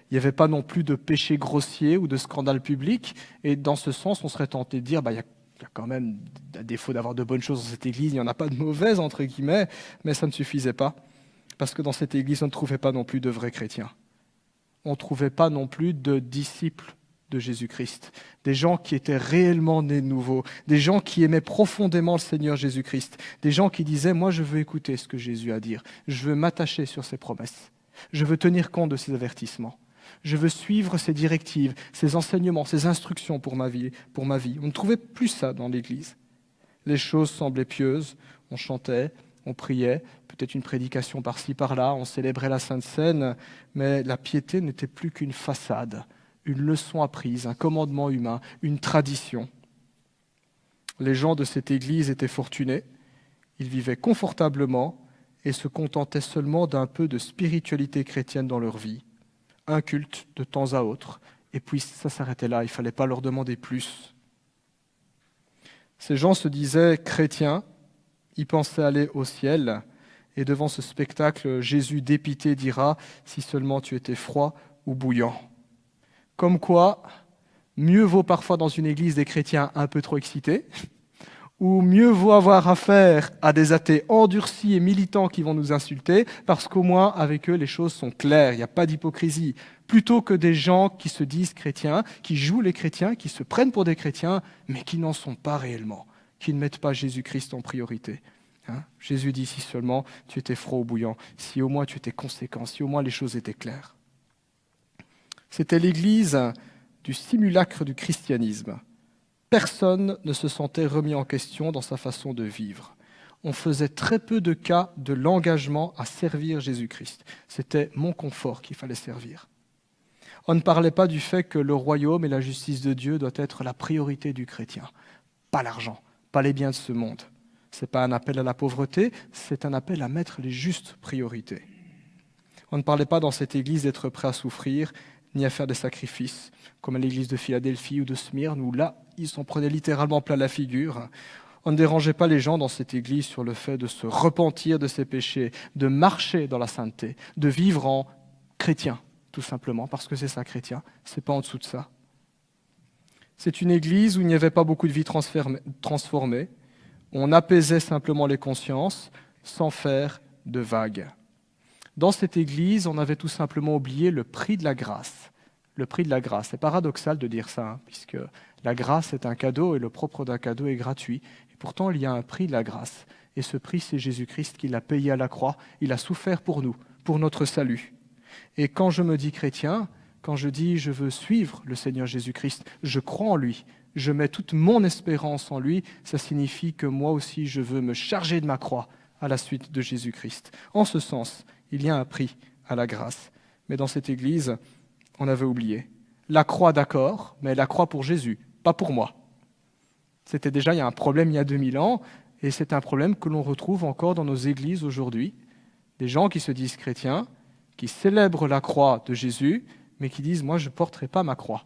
il n'y avait pas non plus de péché grossier ou de scandale public. Et dans ce sens, on serait tenté de dire, il y a quand même, à défaut d'avoir de bonnes choses dans cette église, il n'y en a pas de mauvaises, entre guillemets, mais ça ne suffisait pas. Parce que dans cette église, on ne trouvait pas non plus de vrais chrétiens. On ne trouvait pas non plus de disciples de Jésus-Christ, des gens qui étaient réellement nés de nouveau, des gens qui aimaient profondément le Seigneur Jésus-Christ, des gens qui disaient « Moi, je veux écouter ce que Jésus a à dire, je veux m'attacher sur ses promesses, je veux tenir compte de ses avertissements, je veux suivre ses directives, ses enseignements, ses instructions pour ma vie. » On ne trouvait plus ça dans l'Église. Les choses semblaient pieuses, on chantait, on priait, peut-être une prédication par-ci, par-là, on célébrait la Sainte Seine, mais la piété n'était plus qu'une façade, une leçon apprise, un commandement humain, une tradition. Les gens de cette église étaient fortunés, ils vivaient confortablement et se contentaient seulement d'un peu de spiritualité chrétienne dans leur vie. Un culte de temps à autre, et puis ça s'arrêtait là, il ne fallait pas leur demander plus. Ces gens se disaient chrétiens, ils pensaient aller au ciel, et devant ce spectacle, Jésus dépité dira « Si seulement tu étais froid ou bouillant ». Comme quoi, mieux vaut parfois dans une église des chrétiens un peu trop excités, ou mieux vaut avoir affaire à des athées endurcis et militants qui vont nous insulter, parce qu'au moins, avec eux, les choses sont claires, il n'y a pas d'hypocrisie, plutôt que des gens qui se disent chrétiens, qui jouent les chrétiens, qui se prennent pour des chrétiens, mais qui n'en sont pas réellement, qui ne mettent pas Jésus-Christ en priorité. Jésus dit, si seulement tu étais froid ou bouillant, si au moins tu étais conséquent, si au moins les choses étaient claires. C'était l'église du simulacre du christianisme. Personne ne se sentait remis en question dans sa façon de vivre. On faisait très peu de cas de l'engagement à servir Jésus-Christ. C'était mon confort qu'il fallait servir. On ne parlait pas du fait que le royaume et la justice de Dieu doivent être la priorité du chrétien. Pas l'argent, pas les biens de ce monde. Ce n'est pas un appel à la pauvreté, c'est un appel à mettre les justes priorités. On ne parlait pas dans cette église d'être prêt à souffrir, ni à faire des sacrifices, comme à l'église de Philadelphie ou de Smyrne, où là, ils s'en prenaient littéralement plein la figure. On ne dérangeait pas les gens dans cette église sur le fait de se repentir de ses péchés, de marcher dans la sainteté, de vivre en chrétien, tout simplement, parce que c'est ça, chrétien, c'est pas en dessous de ça. C'est une église où il n'y avait pas beaucoup de vies transformées, on apaisait simplement les consciences, sans faire de vagues. Dans cette église, on avait tout simplement oublié le prix de la grâce. Le prix de la grâce. C'est paradoxal de dire ça, puisque la grâce est un cadeau et le propre d'un cadeau est gratuit. Et pourtant, il y a un prix de la grâce. Et ce prix, c'est Jésus-Christ qui l'a payé à la croix. Il a souffert pour nous, pour notre salut. Et quand je me dis chrétien, quand je dis je veux suivre le Seigneur Jésus-Christ, je crois en lui, je mets toute mon espérance en lui, ça signifie que moi aussi je veux me charger de ma croix à la suite de Jésus-Christ. En ce sens, il y a un prix à la grâce. Mais dans cette Église, on avait oublié. La croix, d'accord, mais la croix pour Jésus, pas pour moi. C'était déjà, il y a un problème il y a 2000 ans, et c'est un problème que l'on retrouve encore dans nos églises aujourd'hui. Des gens qui se disent chrétiens, qui célèbrent la croix de Jésus, mais qui disent « moi, je ne porterai pas ma croix ».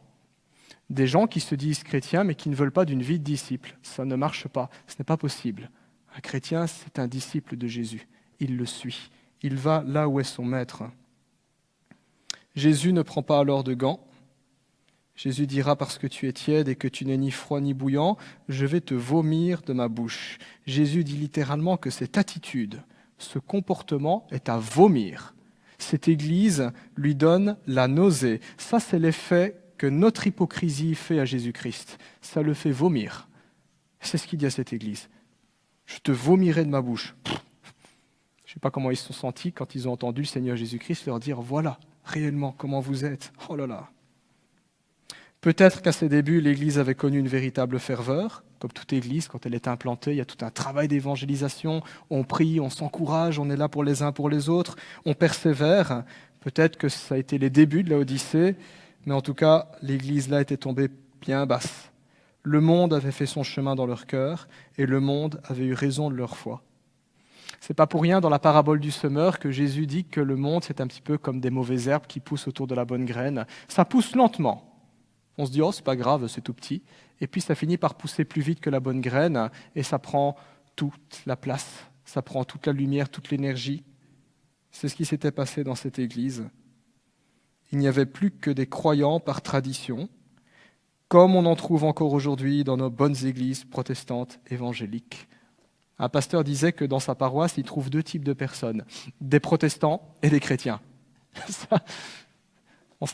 Des gens qui se disent chrétiens, mais qui ne veulent pas d'une vie de disciple. Ça ne marche pas, ce n'est pas possible. Un chrétien, c'est un disciple de Jésus. Il le suit. Il va là où est son maître. Jésus ne prend pas alors de gants. Jésus dira, parce que tu es tiède et que tu n'es ni froid ni bouillant, je vais te vomir de ma bouche. Jésus dit littéralement que cette attitude, ce comportement est à vomir. Cette Église lui donne la nausée. Ça, c'est l'effet que notre hypocrisie fait à Jésus-Christ. Ça le fait vomir. C'est ce qu'il dit à cette Église. Je te vomirai de ma bouche. Je ne sais pas comment ils se sont sentis quand ils ont entendu le Seigneur Jésus-Christ leur dire « Voilà, réellement, comment vous êtes. Oh là là !» Peut-être qu'à ses débuts, l'Église avait connu une véritable ferveur. Comme toute Église, quand elle est implantée, il y a tout un travail d'évangélisation. On prie, on s'encourage, on est là pour les uns pour les autres. On persévère. Peut-être que ça a été les débuts de la Odyssée. Mais en tout cas, l'Église là était tombée bien basse. Le monde avait fait son chemin dans leur cœur et le monde avait eu raison de leur foi. C'est pas pour rien dans la parabole du semeur que Jésus dit que le monde, c'est un petit peu comme des mauvaises herbes qui poussent autour de la bonne graine. Ça pousse lentement. On se dit, oh, c'est pas grave, c'est tout petit. Et puis ça finit par pousser plus vite que la bonne graine et ça prend toute la place, ça prend toute la lumière, toute l'énergie. C'est ce qui s'était passé dans cette Église. Il n'y avait plus que des croyants par tradition, comme on en trouve encore aujourd'hui dans nos bonnes églises protestantes évangéliques. Un pasteur disait que dans sa paroisse, il trouve 2 types de personnes, des protestants et des chrétiens. Ça, on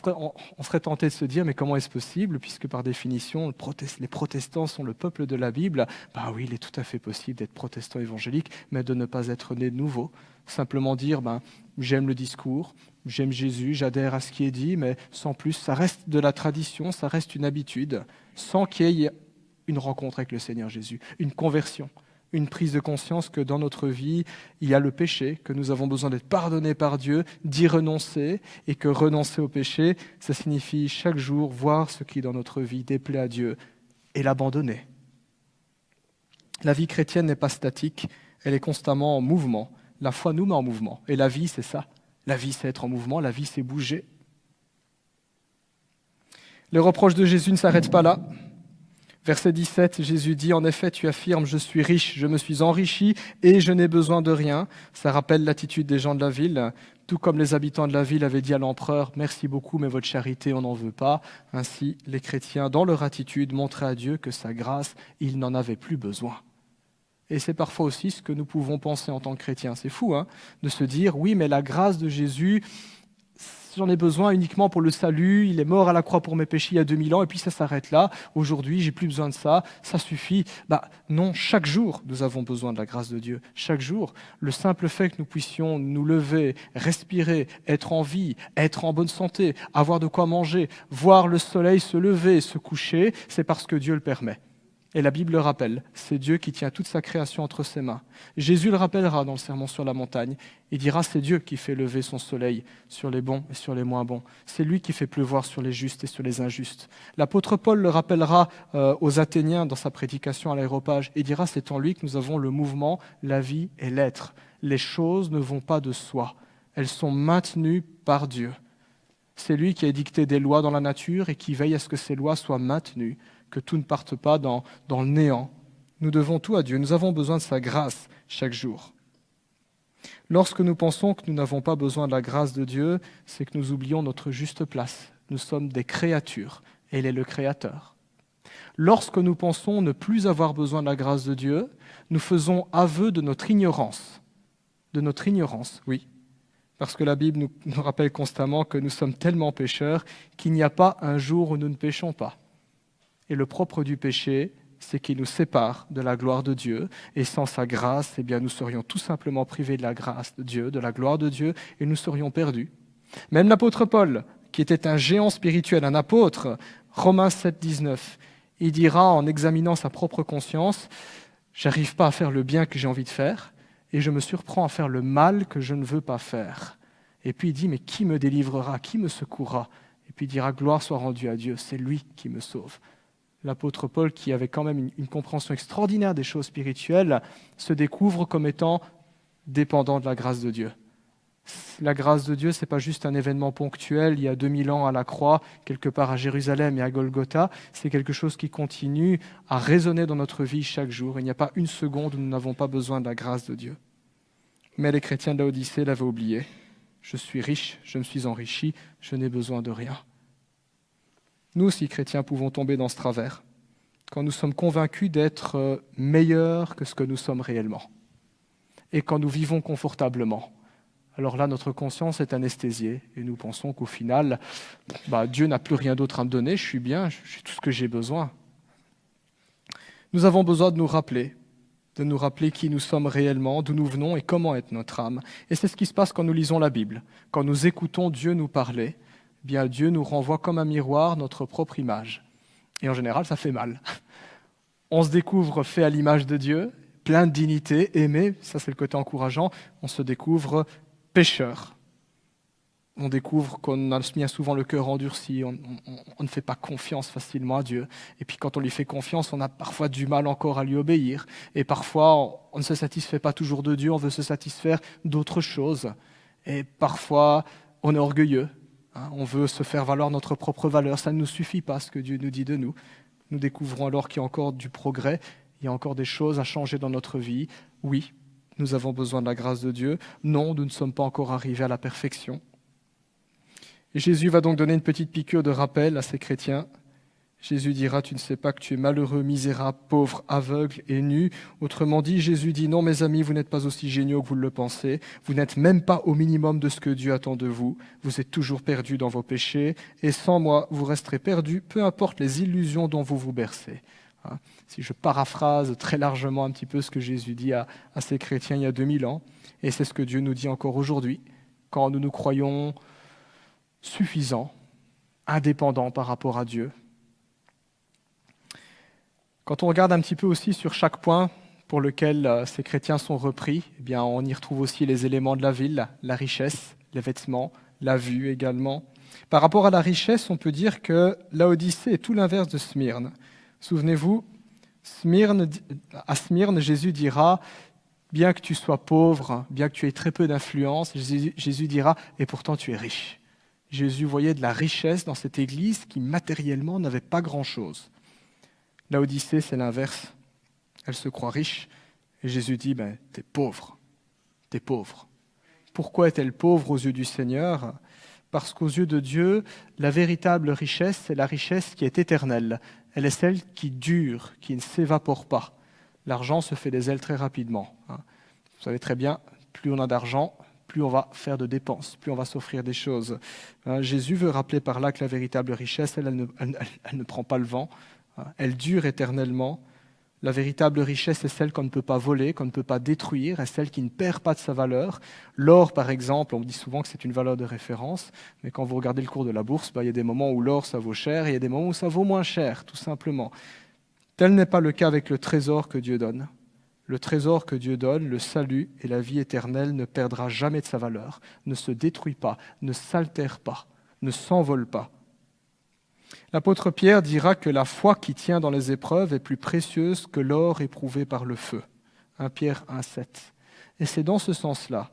serait tenté de se dire, mais comment est-ce possible, puisque par définition, les protestants sont le peuple de la Bible. Bah oui, il est tout à fait possible d'être protestant évangélique, mais de ne pas être né de nouveau. Simplement dire, j'aime le discours, j'aime Jésus, j'adhère à ce qui est dit, mais sans plus, ça reste de la tradition, ça reste une habitude, sans qu'il y ait une rencontre avec le Seigneur Jésus, une conversion. Une prise de conscience que dans notre vie, il y a le péché, que nous avons besoin d'être pardonnés par Dieu, d'y renoncer, et que renoncer au péché, ça signifie chaque jour voir ce qui dans notre vie déplaît à Dieu et l'abandonner. La vie chrétienne n'est pas statique, elle est constamment en mouvement. La foi nous met en mouvement, et la vie c'est ça. La vie c'est être en mouvement, la vie c'est bouger. Les reproches de Jésus ne s'arrêtent pas là. Verset 17, Jésus dit « En effet, tu affirmes, je suis riche, je me suis enrichi et je n'ai besoin de rien. » Ça rappelle l'attitude des gens de la ville. Tout comme les habitants de la ville avaient dit à l'empereur « Merci beaucoup, mais votre charité, on n'en veut pas. » Ainsi, les chrétiens, dans leur attitude, montraient à Dieu que sa grâce, ils n'en avaient plus besoin. Et c'est parfois aussi ce que nous pouvons penser en tant que chrétiens. C'est fou, de se dire « Oui, mais la grâce de Jésus, j'en ai besoin uniquement pour le salut, il est mort à la croix pour mes péchés il y a 2000 ans, et puis ça s'arrête là. Aujourd'hui, j'ai plus besoin de ça, ça suffit. » Non, chaque jour, nous avons besoin de la grâce de Dieu. Chaque jour, le simple fait que nous puissions nous lever, respirer, être en vie, être en bonne santé, avoir de quoi manger, voir le soleil se lever et se coucher, c'est parce que Dieu le permet. Et la Bible le rappelle, c'est Dieu qui tient toute sa création entre ses mains. Jésus le rappellera dans le Sermon sur la montagne. Il dira, c'est Dieu qui fait lever son soleil sur les bons et sur les moins bons. C'est lui qui fait pleuvoir sur les justes et sur les injustes. L'apôtre Paul le rappellera aux Athéniens dans sa prédication à l'Aréopage. Il dira, c'est en lui que nous avons le mouvement, la vie et l'être. Les choses ne vont pas de soi. Elles sont maintenues par Dieu. C'est lui qui a édicté des lois dans la nature et qui veille à ce que ces lois soient maintenues, que tout ne parte pas dans le néant. Nous devons tout à Dieu. Nous avons besoin de sa grâce chaque jour. Lorsque nous pensons que nous n'avons pas besoin de la grâce de Dieu, c'est que nous oublions notre juste place. Nous sommes des créatures et il est le Créateur. Lorsque nous pensons ne plus avoir besoin de la grâce de Dieu, nous faisons aveu de notre ignorance. De notre ignorance, oui. Parce que la Bible nous rappelle constamment que nous sommes tellement pécheurs qu'il n'y a pas un jour où nous ne péchons pas. Et le propre du péché, c'est qu'il nous sépare de la gloire de Dieu. Et sans sa grâce, nous serions tout simplement privés de la grâce de Dieu, de la gloire de Dieu, et nous serions perdus. Même l'apôtre Paul, qui était un géant spirituel, un apôtre, Romains 7, 19, Il dira en examinant sa propre conscience, « J'arrive pas à faire le bien que j'ai envie de faire et je me surprends à faire le mal que je ne veux pas faire. » Et puis il dit « Mais qui me délivrera? Qui me secourra ?» Et puis il dira « Gloire soit rendue à Dieu, c'est lui qui me sauve. » L'apôtre Paul, qui avait quand même une compréhension extraordinaire des choses spirituelles, se découvre comme étant dépendant de la grâce de Dieu. La grâce de Dieu, ce n'est pas juste un événement ponctuel, il y a 2000 ans à la croix, quelque part à Jérusalem et à Golgotha, c'est quelque chose qui continue à résonner dans notre vie chaque jour. Il n'y a pas une seconde où nous n'avons pas besoin de la grâce de Dieu. Mais les chrétiens de Laodicée l'avaient oublié. Je suis riche, je me suis enrichi, je n'ai besoin de rien. Nous aussi, chrétiens, pouvons tomber dans ce travers, quand nous sommes convaincus d'être meilleurs que ce que nous sommes réellement, et quand nous vivons confortablement. Alors là, notre conscience est anesthésiée, et nous pensons qu'au final, Dieu n'a plus rien d'autre à me donner, je suis bien, j'ai tout ce que j'ai besoin. Nous avons besoin de nous rappeler qui nous sommes réellement, d'où nous venons et comment est notre âme. Et c'est ce qui se passe quand nous lisons la Bible. Quand nous écoutons Dieu nous parler, bien Dieu nous renvoie comme un miroir notre propre image. Et en général, ça fait mal. On se découvre fait à l'image de Dieu, plein de dignité, aimé, ça c'est le côté encourageant. On se découvre pécheur. On découvre qu'on a bien souvent le cœur endurci, on ne fait pas confiance facilement à Dieu. Et puis quand on lui fait confiance, on a parfois du mal encore à lui obéir. Et parfois, on ne se satisfait pas toujours de Dieu, on veut se satisfaire d'autres choses. Et parfois, on est orgueilleux. On veut se faire valoir notre propre valeur. Ça ne nous suffit pas, ce que Dieu nous dit de nous. Nous découvrons alors qu'il y a encore du progrès, il y a encore des choses à changer dans notre vie. Oui, nous avons besoin de la grâce de Dieu. Non, nous ne sommes pas encore arrivés à la perfection. Et Jésus va donc donner une petite piqûre de rappel à ces chrétiens. Jésus dira « Tu ne sais pas que tu es malheureux, misérable, pauvre, aveugle et nu ?» Autrement dit, Jésus dit « Non, mes amis, vous n'êtes pas aussi géniaux que vous le pensez. Vous n'êtes même pas au minimum de ce que Dieu attend de vous. Vous êtes toujours perdus dans vos péchés. Et sans moi, vous resterez perdus, peu importe les illusions dont vous vous bercez. » Si je paraphrase très largement un petit peu ce que Jésus dit à ces chrétiens il y a 2000 ans, et c'est ce que Dieu nous dit encore aujourd'hui, quand nous nous croyons suffisants, indépendants par rapport à Dieu. Quand on regarde un petit peu aussi sur chaque point pour lequel ces chrétiens sont repris, eh bien, on y retrouve aussi les éléments de la ville, la richesse, les vêtements, la vue également. Par rapport à la richesse, on peut dire que Laodicée est tout l'inverse de Smyrne. Souvenez-vous, à Smyrne, Jésus dira « Bien que tu sois pauvre, bien que tu aies très peu d'influence, Jésus dira « Et pourtant tu es riche ». Jésus voyait de la richesse dans cette église qui matériellement n'avait pas grand-chose. Laodicée, c'est l'inverse. Elle se croit riche. Et Jésus dit, t'es pauvre. T'es pauvre. Pourquoi est-elle pauvre aux yeux du Seigneur ? Parce qu'aux yeux de Dieu, la véritable richesse, c'est la richesse qui est éternelle. Elle est celle qui dure, qui ne s'évapore pas. L'argent se fait des ailes très rapidement. Vous savez très bien, plus on a d'argent, plus on va faire de dépenses, plus on va s'offrir des choses. Jésus veut rappeler par là que la véritable richesse, elle ne prend pas le vent. Elle dure éternellement. La véritable richesse est celle qu'on ne peut pas voler, qu'on ne peut pas détruire, est celle qui ne perd pas de sa valeur. L'or, par exemple, on dit souvent que c'est une valeur de référence, mais quand vous regardez le cours de la bourse, il y a des moments où l'or, ça vaut cher, et il y a des moments où ça vaut moins cher, tout simplement. Tel n'est pas le cas avec le trésor que Dieu donne. Le trésor que Dieu donne, le salut et la vie éternelle, ne perdra jamais de sa valeur, ne se détruit pas, ne s'altère pas, ne s'envole pas. L'apôtre Pierre dira que la foi qui tient dans les épreuves est plus précieuse que l'or éprouvé par le feu. 1 Pierre 1,7. Et c'est dans ce sens-là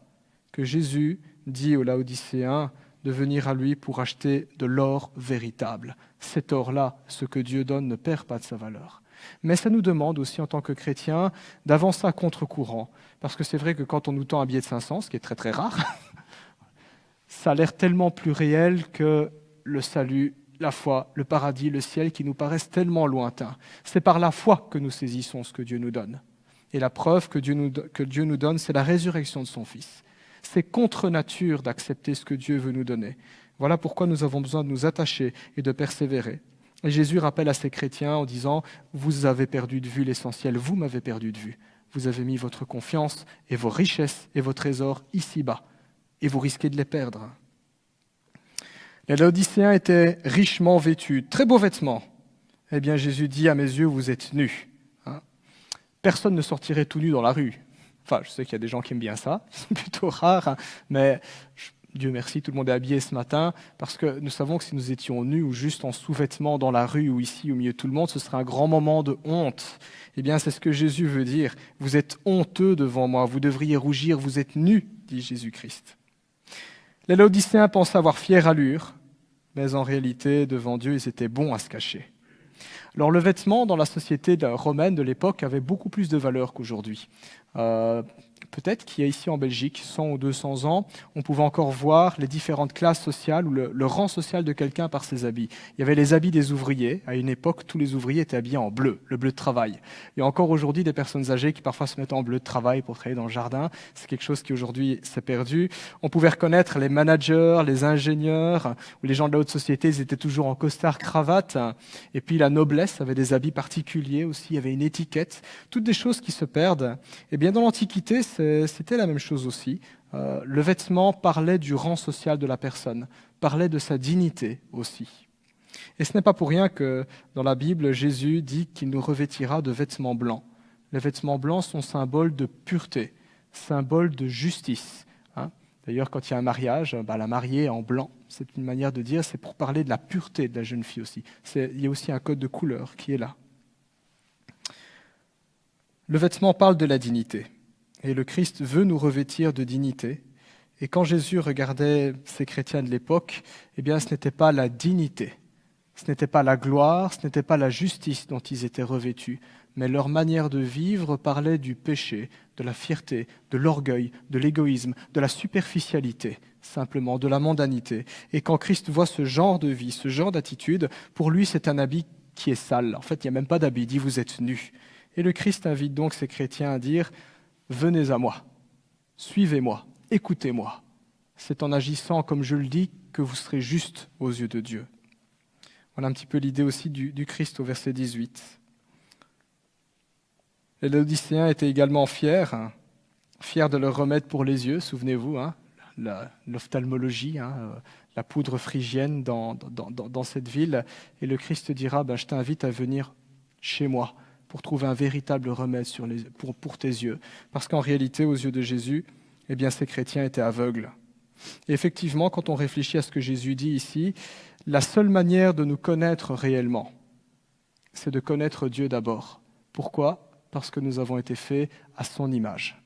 que Jésus dit aux Laodicéens de venir à lui pour acheter de l'or véritable. Cet or-là, ce que Dieu donne, ne perd pas de sa valeur. Mais ça nous demande aussi, en tant que chrétiens, d'avancer à contre-courant. Parce que c'est vrai que quand on nous tend un billet de 500, ce qui est très très rare, ça a l'air tellement plus réel que le salut, la foi, le paradis, le ciel qui nous paraissent tellement lointains. C'est par la foi que nous saisissons ce que Dieu nous donne. Et la preuve que Dieu nous donne, c'est la résurrection de son Fils. C'est contre nature d'accepter ce que Dieu veut nous donner. Voilà pourquoi nous avons besoin de nous attacher et de persévérer. Et Jésus rappelle à ces chrétiens en disant « Vous avez perdu de vue l'essentiel, vous m'avez perdu de vue. Vous avez mis votre confiance et vos richesses et vos trésors ici-bas, et vous risquez de les perdre. » Les Laodicéens étaient richement vêtus, très beaux vêtements, Eh bien, Jésus dit, à mes yeux, vous êtes nus. Hein. Personne ne sortirait tout nu dans la rue. Enfin, je sais qu'il y a des gens qui aiment bien ça, c'est plutôt rare, hein, mais Dieu merci, tout le monde est habillé ce matin, parce que nous savons que si nous étions nus ou juste en sous-vêtements dans la rue ou ici au milieu de tout le monde, ce serait un grand moment de honte. Eh bien, c'est ce que Jésus veut dire. Vous êtes honteux devant moi, vous devriez rougir, vous êtes nus, dit Jésus-Christ. Les Laodicéens pensaient avoir fière allure, mais en réalité, devant Dieu, ils étaient bons à se cacher. Alors le vêtement dans la société romaine de l'époque avait beaucoup plus de valeur qu'aujourd'hui. Peut-être qu'il y a ici en Belgique, 100 ou 200 ans, on pouvait encore voir les différentes classes sociales ou le rang social de quelqu'un par ses habits. Il y avait les habits des ouvriers. À une époque, tous les ouvriers étaient habillés en bleu, le bleu de travail. Il y a encore aujourd'hui des personnes âgées qui parfois se mettent en bleu de travail pour travailler dans le jardin. C'est quelque chose qui aujourd'hui s'est perdu. On pouvait reconnaître les managers, les ingénieurs ou les gens de la haute société, ils étaient toujours en costard, cravate. Et puis la noblesse avait des habits particuliers aussi, il y avait une étiquette. Toutes des choses qui se perdent. Eh bien, dans l'Antiquité, c'était la même chose aussi. Le vêtement parlait du rang social de la personne, parlait de sa dignité aussi. Et ce n'est pas pour rien que dans la Bible, Jésus dit qu'il nous revêtira de vêtements blancs. Les vêtements blancs sont symboles de pureté, symboles de justice. Hein. D'ailleurs, quand il y a un mariage, la mariée est en blanc. C'est une manière de dire, c'est pour parler de la pureté de la jeune fille aussi. Il y a aussi un code de couleur qui est là. Le vêtement parle de la dignité. Et le Christ veut nous revêtir de dignité. Et quand Jésus regardait ces chrétiens de l'époque, eh bien, ce n'était pas la dignité, ce n'était pas la gloire, ce n'était pas la justice dont ils étaient revêtus, mais leur manière de vivre parlait du péché, de la fierté, de l'orgueil, de l'égoïsme, de la superficialité, simplement, de la mondanité. Et quand Christ voit ce genre de vie, ce genre d'attitude, pour lui, c'est un habit qui est sale. En fait, il n'y a même pas d'habit, il dit « vous êtes nus ». Et le Christ invite donc ces chrétiens à dire « venez à moi, suivez-moi, écoutez-moi ». C'est en agissant comme je le dis que vous serez juste aux yeux de Dieu. Voilà un petit peu l'idée aussi du Christ au verset 18. Les Laodicéens étaient également fiers de leur remède pour les yeux, souvenez-vous, l'ophtalmologie, la poudre phrygienne dans cette ville. Et le Christ dira, je t'invite à venir chez moi pour trouver un véritable remède pour tes yeux. Parce qu'en réalité, aux yeux de Jésus, eh bien, ces chrétiens étaient aveugles. Et effectivement, quand on réfléchit à ce que Jésus dit ici, la seule manière de nous connaître réellement, c'est de connaître Dieu d'abord. Pourquoi ? Parce que nous avons été faits à son image.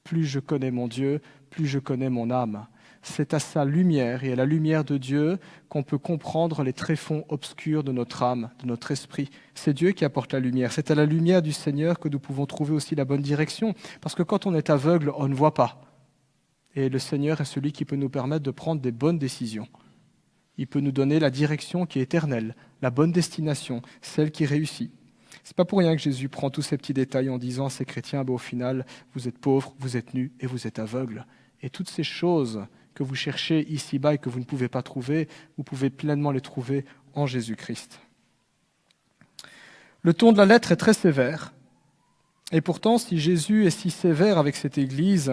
Plus je connais mon Dieu, plus je connais mon âme. C'est à sa lumière et à la lumière de Dieu qu'on peut comprendre les tréfonds obscurs de notre âme, de notre esprit. C'est Dieu qui apporte la lumière. C'est à la lumière du Seigneur que nous pouvons trouver aussi la bonne direction. Parce que quand on est aveugle, on ne voit pas. Et le Seigneur est celui qui peut nous permettre de prendre des bonnes décisions. Il peut nous donner la direction qui est éternelle, la bonne destination, celle qui réussit. C'est pas pour rien que Jésus prend tous ces petits détails en disant à ces chrétiens, au final, vous êtes pauvres, vous êtes nus et vous êtes aveugles. Et toutes ces choses que vous cherchez ici-bas et que vous ne pouvez pas trouver, vous pouvez pleinement les trouver en Jésus-Christ. Le ton de la lettre est très sévère. Et pourtant, si Jésus est si sévère avec cette Église,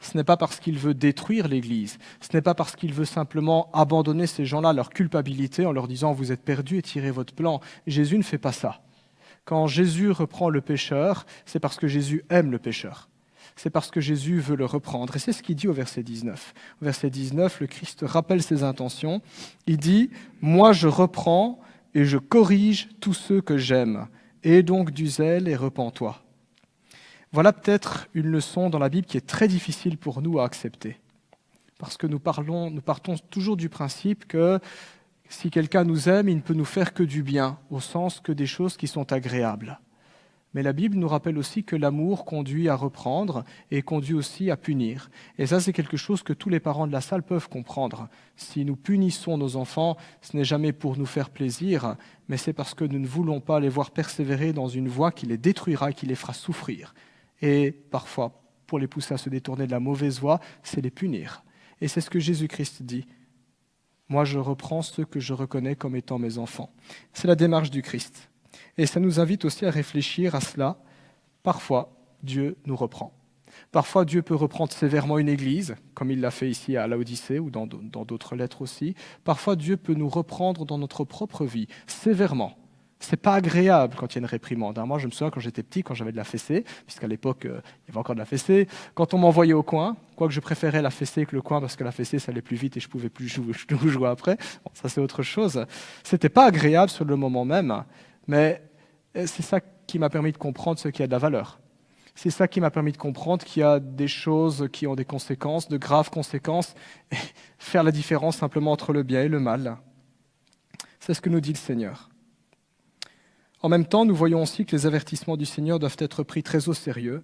ce n'est pas parce qu'il veut détruire l'Église, ce n'est pas parce qu'il veut simplement abandonner ces gens-là à leur culpabilité en leur disant « vous êtes perdus et tirez votre plan ». Jésus ne fait pas ça. Quand Jésus reprend le pécheur, c'est parce que Jésus aime le pécheur. C'est parce que Jésus veut le reprendre. Et c'est ce qu'il dit au verset 19. Au verset 19, le Christ rappelle ses intentions. Il dit « Moi je reprends et je corrige tous ceux que j'aime. Aie donc du zèle et repens-toi. » Voilà peut-être une leçon dans la Bible qui est très difficile pour nous à accepter. Parce que nous partons toujours du principe que si quelqu'un nous aime, il ne peut nous faire que du bien, au sens que des choses qui sont agréables. Mais la Bible nous rappelle aussi que l'amour conduit à reprendre et conduit aussi à punir. Et ça, c'est quelque chose que tous les parents de la salle peuvent comprendre. Si nous punissons nos enfants, ce n'est jamais pour nous faire plaisir, mais c'est parce que nous ne voulons pas les voir persévérer dans une voie qui les détruira et qui les fera souffrir. Et parfois, pour les pousser à se détourner de la mauvaise voie, c'est les punir. Et c'est ce que Jésus-Christ dit. Moi, je reprends ceux que je reconnais comme étant mes enfants. C'est la démarche du Christ. Et ça nous invite aussi à réfléchir à cela. Parfois, Dieu nous reprend. Parfois, Dieu peut reprendre sévèrement une église, comme il l'a fait ici à Laodicée ou dans d'autres lettres aussi. Parfois, Dieu peut nous reprendre dans notre propre vie, sévèrement. C'est pas agréable quand il y a une réprimande. Moi, je me souviens quand j'étais petit, quand j'avais de la fessée, puisqu'à l'époque, il y avait encore de la fessée, quand on m'envoyait au coin, quoique je préférais la fessée que le coin, parce que la fessée, ça allait plus vite et je pouvais plus jouer après. Bon, ça, c'est autre chose. C'était pas agréable sur le moment même, mais c'est ça qui m'a permis de comprendre ce qui a de la valeur. C'est ça qui m'a permis de comprendre qu'il y a des choses qui ont des conséquences, de graves conséquences, et faire la différence simplement entre le bien et le mal. C'est ce que nous dit le Seigneur. En même temps, nous voyons aussi que les avertissements du Seigneur doivent être pris très au sérieux.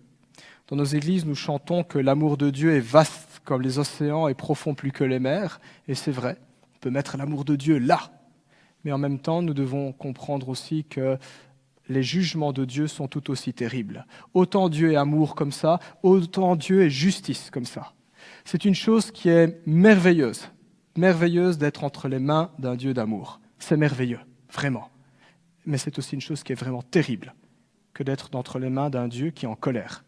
Dans nos églises, nous chantons que l'amour de Dieu est vaste comme les océans et profond plus que les mers, et c'est vrai, on peut mettre l'amour de Dieu là. Mais en même temps, nous devons comprendre aussi que les jugements de Dieu sont tout aussi terribles. Autant Dieu est amour comme ça, autant Dieu est justice comme ça. C'est une chose qui est merveilleuse d'être entre les mains d'un Dieu d'amour. C'est merveilleux, vraiment. Mais c'est aussi une chose qui est vraiment terrible que d'être entre les mains d'un Dieu qui est en colère.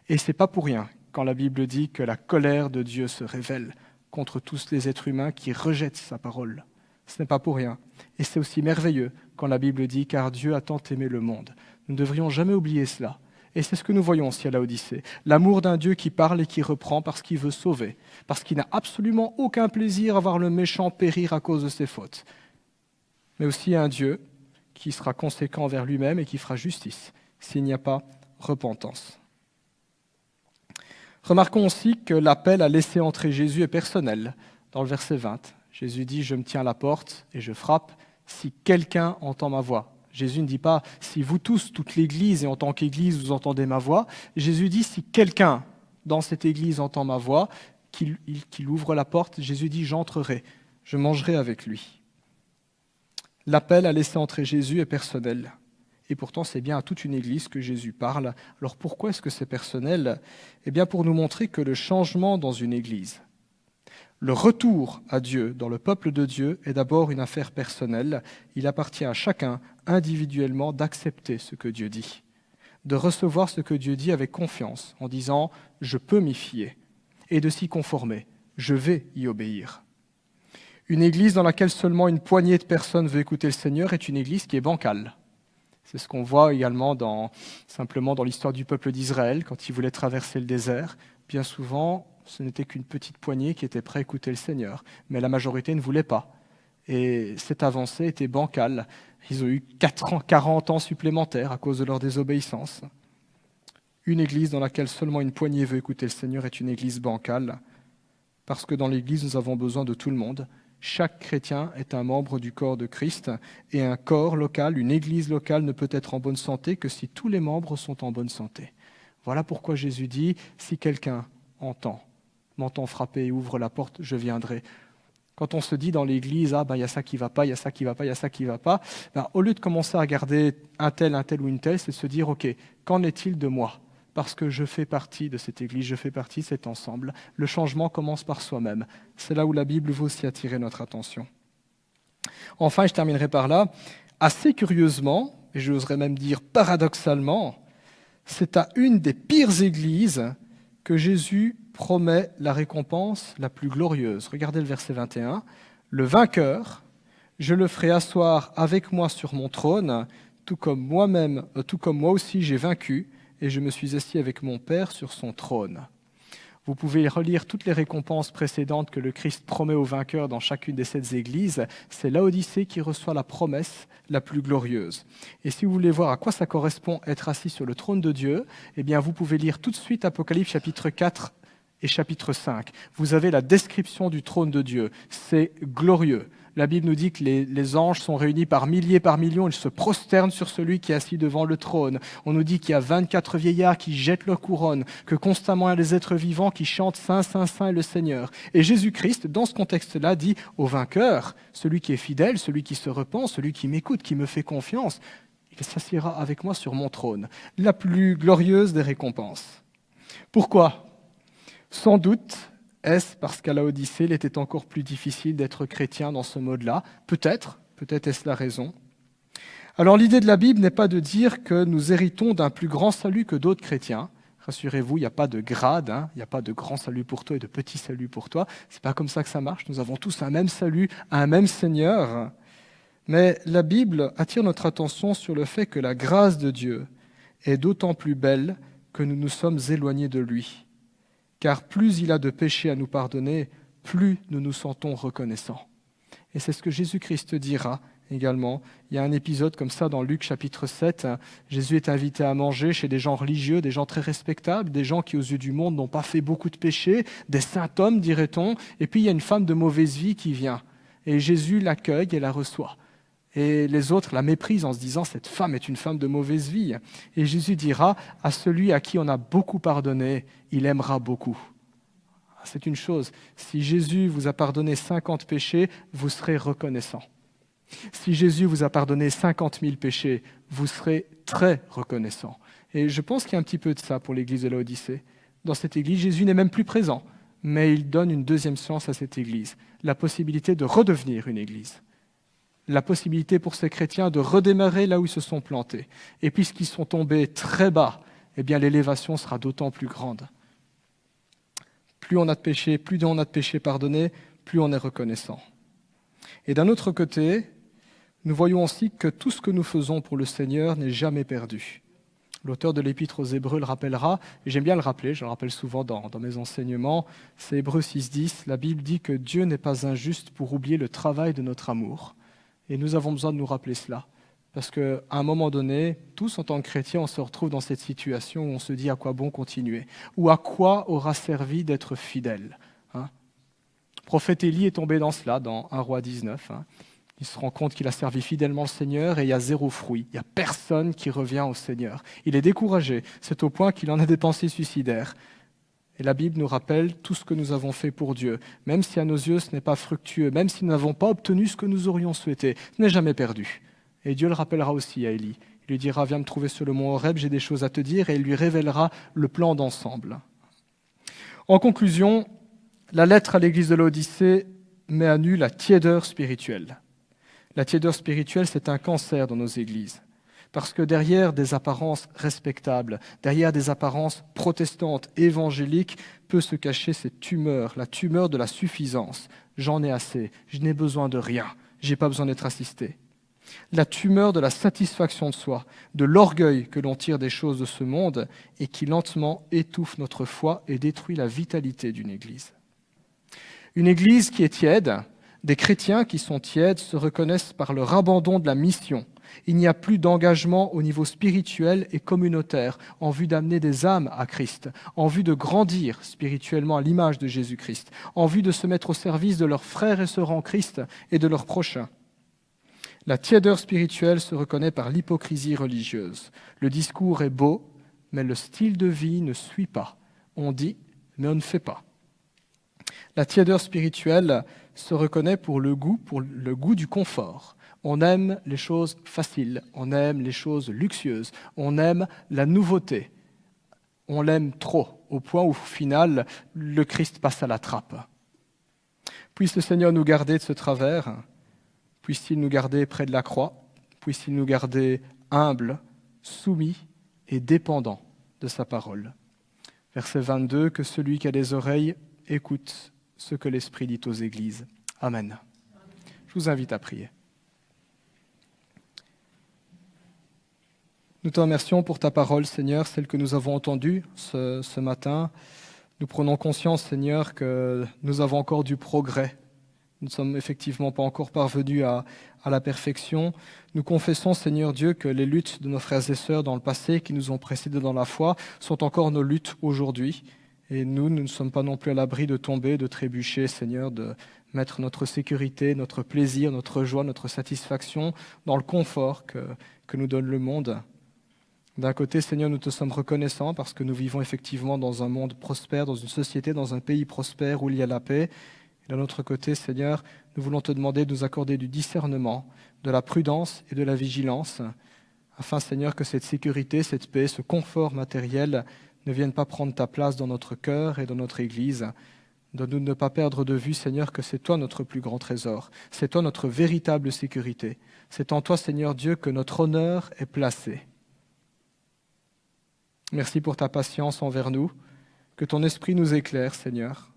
Et ce n'est pas pour rien quand la Bible dit que la colère de Dieu se révèle contre tous les êtres humains qui rejettent sa parole. Ce n'est pas pour rien. Et c'est aussi merveilleux quand la Bible dit « Car Dieu a tant aimé le monde ». Nous ne devrions jamais oublier cela. Et c'est ce que nous voyons aussi à Laodicée. L'amour d'un Dieu qui parle et qui reprend parce qu'il veut sauver, parce qu'il n'a absolument aucun plaisir à voir le méchant périr à cause de ses fautes. Mais aussi un Dieu qui sera conséquent envers lui-même et qui fera justice s'il n'y a pas repentance. Remarquons aussi que l'appel à laisser entrer Jésus est personnel. Dans le verset 20, Jésus dit « Je me tiens à la porte et je frappe si quelqu'un entend ma voix ». Jésus ne dit pas « Si vous tous, toute l'Église, et en tant qu'Église, vous entendez ma voix ». Jésus dit « Si quelqu'un dans cette Église entend ma voix, qu'il ouvre la porte ». Jésus dit « J'entrerai, je mangerai avec lui ». L'appel à laisser entrer Jésus est personnel. Et pourtant, c'est bien à toute une Église que Jésus parle. Alors pourquoi est-ce que c'est personnel ? Eh bien, pour nous montrer que le changement dans une Église, le retour à Dieu dans le peuple de Dieu est d'abord une affaire personnelle. Il appartient à chacun individuellement d'accepter ce que Dieu dit, de recevoir ce que Dieu dit avec confiance, en disant « je peux m'y fier » et de s'y conformer, je vais y obéir. Une église dans laquelle seulement une poignée de personnes veut écouter le Seigneur est une église qui est bancale. C'est ce qu'on voit également simplement dans l'histoire du peuple d'Israël, quand il voulait traverser le désert. Bien souvent, ce n'était qu'une petite poignée qui était prête à écouter le Seigneur, mais la majorité ne voulait pas. Et cette avancée était bancale. Ils ont eu 40 ans supplémentaires à cause de leur désobéissance. Une église dans laquelle seulement une poignée veut écouter le Seigneur est une église bancale, parce que dans l'église, nous avons besoin de tout le monde. Chaque chrétien est un membre du corps de Christ, et un corps local, une église locale ne peut être en bonne santé que si tous les membres sont en bonne santé. Voilà pourquoi Jésus dit, si quelqu'un m'entend frapper et ouvre la porte, je viendrai. Quand on se dit dans l'église, il y a ça qui va pas, il y a ça qui va pas, il y a ça qui va pas, au lieu de commencer à regarder un tel ou une telle, c'est de se dire, ok, qu'en est-il de moi ? Parce que je fais partie de cette église, je fais partie de cet ensemble. Le changement commence par soi-même. C'est là où la Bible veut aussi attirer notre attention. Enfin, je terminerai par là, assez curieusement, et j'oserais même dire paradoxalement, c'est à une des pires églises que Jésus promet la récompense la plus glorieuse. Regardez le verset 21. « Le vainqueur, je le ferai asseoir avec moi sur mon trône, tout comme moi aussi j'ai vaincu, et je me suis assis avec mon Père sur son trône. » Vous pouvez relire toutes les récompenses précédentes que le Christ promet aux vainqueurs dans chacune des 7 églises. C'est Laodicée qui reçoit la promesse la plus glorieuse. Et si vous voulez voir à quoi ça correspond être assis sur le trône de Dieu, eh bien vous pouvez lire tout de suite Apocalypse chapitre 4 et chapitre 5. Vous avez la description du trône de Dieu. C'est glorieux. La Bible nous dit que les anges sont réunis par milliers, par millions, ils se prosternent sur celui qui est assis devant le trône. On nous dit qu'il y a 24 vieillards qui jettent leur couronne, que constamment il y a des êtres vivants qui chantent « Saint, Saint, Saint est le Seigneur ». Et Jésus-Christ, dans ce contexte-là, dit au vainqueur, celui qui est fidèle, celui qui se repent, celui qui m'écoute, qui me fait confiance, il s'assiera avec moi sur mon trône. La plus glorieuse des récompenses. Pourquoi ? Sans doute, est-ce parce qu'à Laodicée, il était encore plus difficile d'être chrétien dans ce mode-là ? Peut-être est-ce la raison. Alors l'idée de la Bible n'est pas de dire que nous héritons d'un plus grand salut que d'autres chrétiens. Rassurez-vous, il n'y a pas de grade, il n'y a pas de grand salut pour toi et de petit salut pour toi. C'est pas comme ça que ça marche. Nous avons tous un même salut, un même Seigneur. Mais la Bible attire notre attention sur le fait que la grâce de Dieu est d'autant plus belle que nous nous sommes éloignés de lui. Car plus il a de péchés à nous pardonner, plus nous nous sentons reconnaissants. Et c'est ce que Jésus-Christ dira également. Il y a un épisode comme ça dans Luc chapitre 7. Jésus est invité à manger chez des gens religieux, des gens très respectables, des gens qui aux yeux du monde n'ont pas fait beaucoup de péchés, des saints hommes dirait-on. Et puis il y a une femme de mauvaise vie qui vient. Et Jésus l'accueille et la reçoit. Et les autres la méprisent en se disant « cette femme est une femme de mauvaise vie ». Et Jésus dira « à celui à qui on a beaucoup pardonné, il aimera beaucoup ». C'est une chose, si Jésus vous a pardonné 50 péchés, vous serez reconnaissant. Si Jésus vous a pardonné 50 000 péchés, vous serez très reconnaissant. Et je pense qu'il y a un petit peu de ça pour l'église de Laodicée. Dans cette église, Jésus n'est même plus présent, mais il donne une deuxième chance à cette église, la possibilité de redevenir une église. La possibilité pour ces chrétiens de redémarrer là où ils se sont plantés. Et puisqu'ils sont tombés très bas, eh bien l'élévation sera d'autant plus grande. Plus on a de péchés pardonnés, plus on est reconnaissant. Et d'un autre côté, nous voyons aussi que tout ce que nous faisons pour le Seigneur n'est jamais perdu. L'auteur de l'Épître aux Hébreux le rappellera, et j'aime bien le rappeler, je le rappelle souvent dans mes enseignements, c'est Hébreux 6,10, la Bible dit que Dieu n'est pas injuste pour oublier le travail de notre amour. Et nous avons besoin de nous rappeler cela. Parce qu'à un moment donné, tous en tant que chrétiens, on se retrouve dans cette situation où on se dit à quoi bon continuer, ou à quoi aura servi d'être fidèle. Le prophète Élie est tombé dans cela, dans 1 Roi 19. Il se rend compte qu'il a servi fidèlement le Seigneur et il y a 0 fruit. Il n'y a personne qui revient au Seigneur. Il est découragé, c'est au point qu'il en a des pensées suicidaires. Et la Bible nous rappelle tout ce que nous avons fait pour Dieu. Même si à nos yeux ce n'est pas fructueux, même si nous n'avons pas obtenu ce que nous aurions souhaité, ce n'est jamais perdu. Et Dieu le rappellera aussi à Élie. Il lui dira « Viens me trouver sur le mont Horeb, j'ai des choses à te dire » et il lui révélera le plan d'ensemble. En conclusion, la lettre à l'église de Laodicée met à nu la tiédeur spirituelle. La tiédeur spirituelle, c'est un cancer dans nos églises. Parce que derrière des apparences respectables, derrière des apparences protestantes, évangéliques, peut se cacher cette tumeur, la tumeur de la suffisance. J'en ai assez, je n'ai besoin de rien, je n'ai pas besoin d'être assisté. La tumeur de la satisfaction de soi, de l'orgueil que l'on tire des choses de ce monde et qui lentement étouffe notre foi et détruit la vitalité d'une église. Une église qui est tiède, des chrétiens qui sont tièdes se reconnaissent par leur abandon de la mission. Il n'y a plus d'engagement au niveau spirituel et communautaire en vue d'amener des âmes à Christ, en vue de grandir spirituellement à l'image de Jésus-Christ, en vue de se mettre au service de leurs frères et sœurs en Christ et de leurs prochains. La tiédeur spirituelle se reconnaît par l'hypocrisie religieuse. Le discours est beau, mais le style de vie ne suit pas. On dit, mais on ne fait pas. La tiédeur spirituelle se reconnaît pour le goût du confort. On aime les choses faciles, on aime les choses luxueuses, on aime la nouveauté. On l'aime trop, au point où, au final, le Christ passe à la trappe. Puisse le Seigneur nous garder de ce travers. Puisse-t-il nous garder près de la croix, puisse-t-il nous garder humbles, soumis et dépendants de sa parole. Verset 22, que celui qui a des oreilles écoute ce que l'Esprit dit aux églises. Amen. Je vous invite à prier. Nous te remercions pour ta parole, Seigneur, celle que nous avons entendue ce matin. Nous prenons conscience, Seigneur, que nous avons encore du progrès. Nous ne sommes effectivement pas encore parvenus à la perfection. Nous confessons, Seigneur Dieu, que les luttes de nos frères et sœurs dans le passé, qui nous ont précédés dans la foi, sont encore nos luttes aujourd'hui. Et nous ne sommes pas non plus à l'abri de tomber, de trébucher, Seigneur, de mettre notre sécurité, notre plaisir, notre joie, notre satisfaction dans le confort que nous donne le monde. D'un côté, Seigneur, nous te sommes reconnaissants parce que nous vivons effectivement dans un monde prospère, dans une société, dans un pays prospère où il y a la paix. D'un autre côté, Seigneur, nous voulons te demander de nous accorder du discernement, de la prudence et de la vigilance, afin, Seigneur, que cette sécurité, cette paix, ce confort matériel ne viennent pas prendre ta place dans notre cœur et dans notre Église. Donne-nous de ne pas perdre de vue, Seigneur, que c'est toi notre plus grand trésor, c'est toi notre véritable sécurité. C'est en toi, Seigneur Dieu, que notre honneur est placé. Merci pour ta patience envers nous, que ton esprit nous éclaire, Seigneur.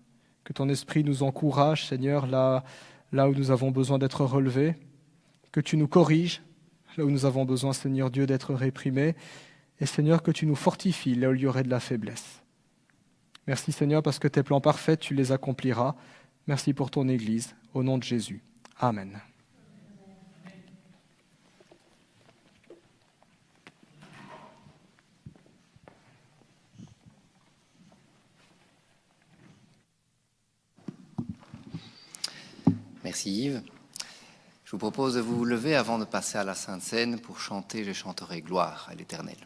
Que ton esprit nous encourage, Seigneur, là où nous avons besoin d'être relevés. que tu nous corriges là où nous avons besoin, Seigneur Dieu, d'être réprimés, et Seigneur, que tu nous fortifies là où il y aurait de la faiblesse. Merci Seigneur, parce que tes plans parfaits, tu les accompliras. Merci pour ton Église, au nom de Jésus. Amen. Merci Yves. Je vous propose de vous lever avant de passer à la Sainte Seine pour chanter « Je chanterai gloire à l'Éternel ».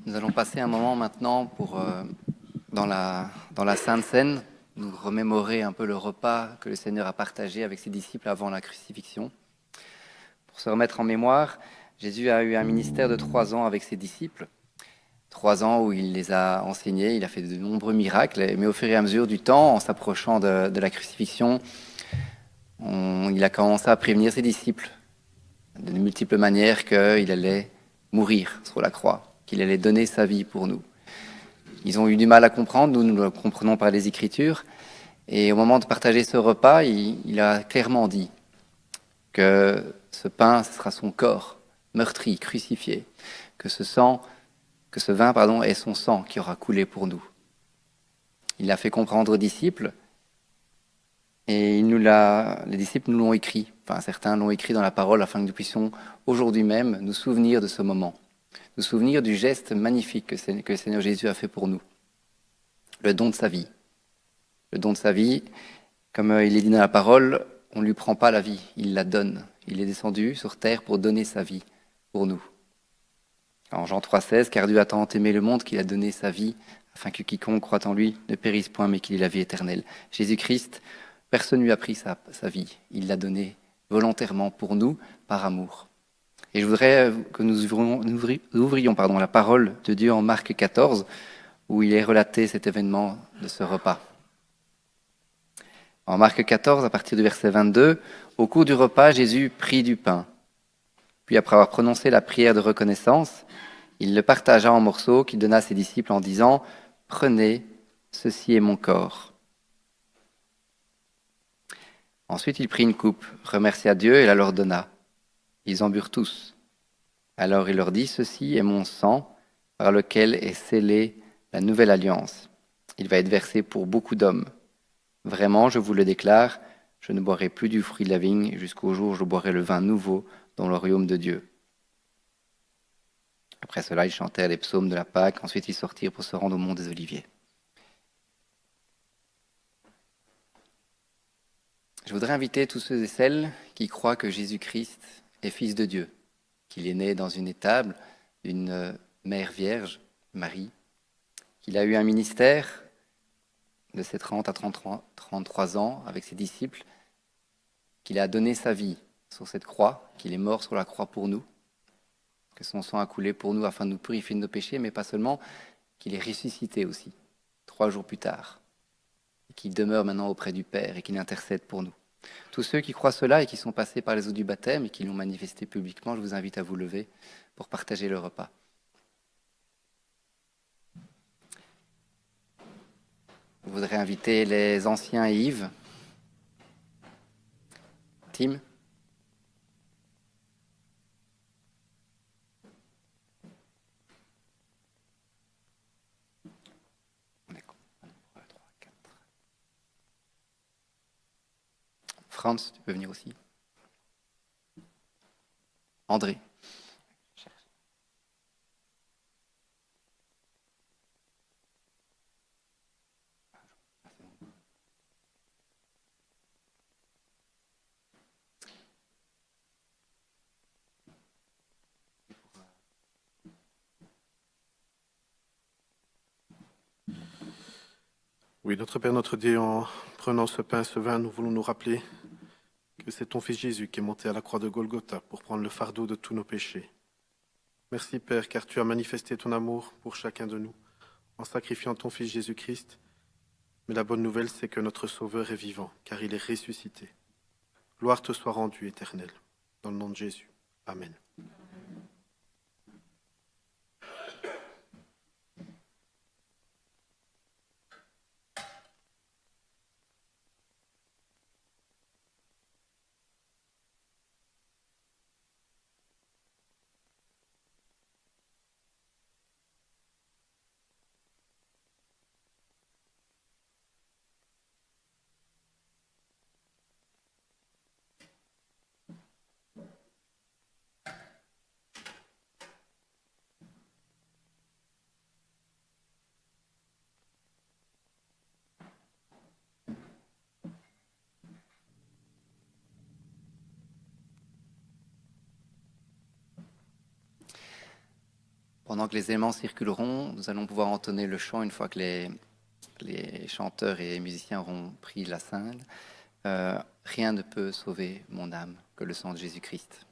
Nous allons passer un moment maintenant dans la Sainte Seine, nous remémorer un peu le repas que le Seigneur a partagé avec ses disciples avant la crucifixion. Pour se remettre en mémoire, Jésus a eu un ministère de 3 ans avec ses disciples. 3 ans où il les a enseignés, il a fait de nombreux miracles, mais au fur et à mesure du temps, en s'approchant de la crucifixion, il a commencé à prévenir ses disciples de multiples manières qu'il allait mourir sur la croix, qu'il allait donner sa vie pour nous. Ils ont eu du mal à comprendre, nous le comprenons par les Écritures, et au moment de partager ce repas, il a clairement dit que ce pain, ce sera son corps, meurtri, crucifié, que ce vin est son sang qui aura coulé pour nous. Il l'a fait comprendre aux disciples, et les disciples nous l'ont écrit, certains l'ont écrit dans la parole, afin que nous puissions aujourd'hui même nous souvenir de ce moment, nous souvenir du geste magnifique que le Seigneur Jésus a fait pour nous, le don de sa vie. Le don de sa vie, comme il est dit dans la parole, on ne lui prend pas la vie, il la donne. Il est descendu sur terre pour donner sa vie pour nous. En Jean 3,16, car Dieu a tant aimé le monde qu'il a donné sa vie, afin que quiconque croit en lui ne périsse point, mais qu'il ait la vie éternelle. Jésus-Christ, personne ne lui a pris sa vie. Il l'a donnée volontairement pour nous, par amour. Et je voudrais que nous ouvrions la parole de Dieu en Marc 14, où il est relaté cet événement de ce repas. En Marc 14, à partir du verset 22, au cours du repas, Jésus prit du pain. Puis après avoir prononcé la prière de reconnaissance, il le partagea en morceaux qu'il donna à ses disciples en disant « Prenez, ceci est mon corps ». Ensuite, il prit une coupe, remercia Dieu et la leur donna. Ils en burent tous. Alors il leur dit « Ceci est mon sang, par lequel est scellée la nouvelle alliance. Il va être versé pour beaucoup d'hommes. Vraiment, je vous le déclare, je ne boirai plus du fruit de la vigne jusqu'au jour où je boirai le vin nouveau dans le royaume de Dieu. » Après cela, ils chantèrent les psaumes de la Pâque. Ensuite, ils sortirent pour se rendre au mont des Oliviers. Je voudrais inviter tous ceux et celles qui croient que Jésus-Christ est fils de Dieu, qu'il est né dans une étable d'une mère vierge, Marie, qu'il a eu un ministère de ses 30 à 33 ans avec ses disciples, qu'il a donné sa vie sur cette croix, qu'il est mort sur la croix pour nous, que son sang a coulé pour nous afin de nous purifier de nos péchés, mais pas seulement, qu'il est ressuscité aussi, 3 jours plus tard, et qu'il demeure maintenant auprès du Père et qu'il intercède pour nous. Tous ceux qui croient cela et qui sont passés par les eaux du baptême et qui l'ont manifesté publiquement, je vous invite à vous lever pour partager le repas. Je voudrais inviter les anciens et Yves. Tim. Franz, tu peux venir aussi. André. Oui, notre Père, notre Dieu, en prenant ce pain, ce vin, nous voulons nous rappeler que c'est ton Fils Jésus qui est monté à la croix de Golgotha pour prendre le fardeau de tous nos péchés. Merci, Père, car tu as manifesté ton amour pour chacun de nous en sacrifiant ton Fils Jésus-Christ. Mais la bonne nouvelle, c'est que notre Sauveur est vivant, car il est ressuscité. Gloire te soit rendue, éternelle. Dans le nom de Jésus. Amen. Pendant que les éléments circuleront, nous allons pouvoir entonner le chant une fois que les chanteurs et les musiciens auront pris la scène. Rien ne peut sauver mon âme que le sang de Jésus-Christ.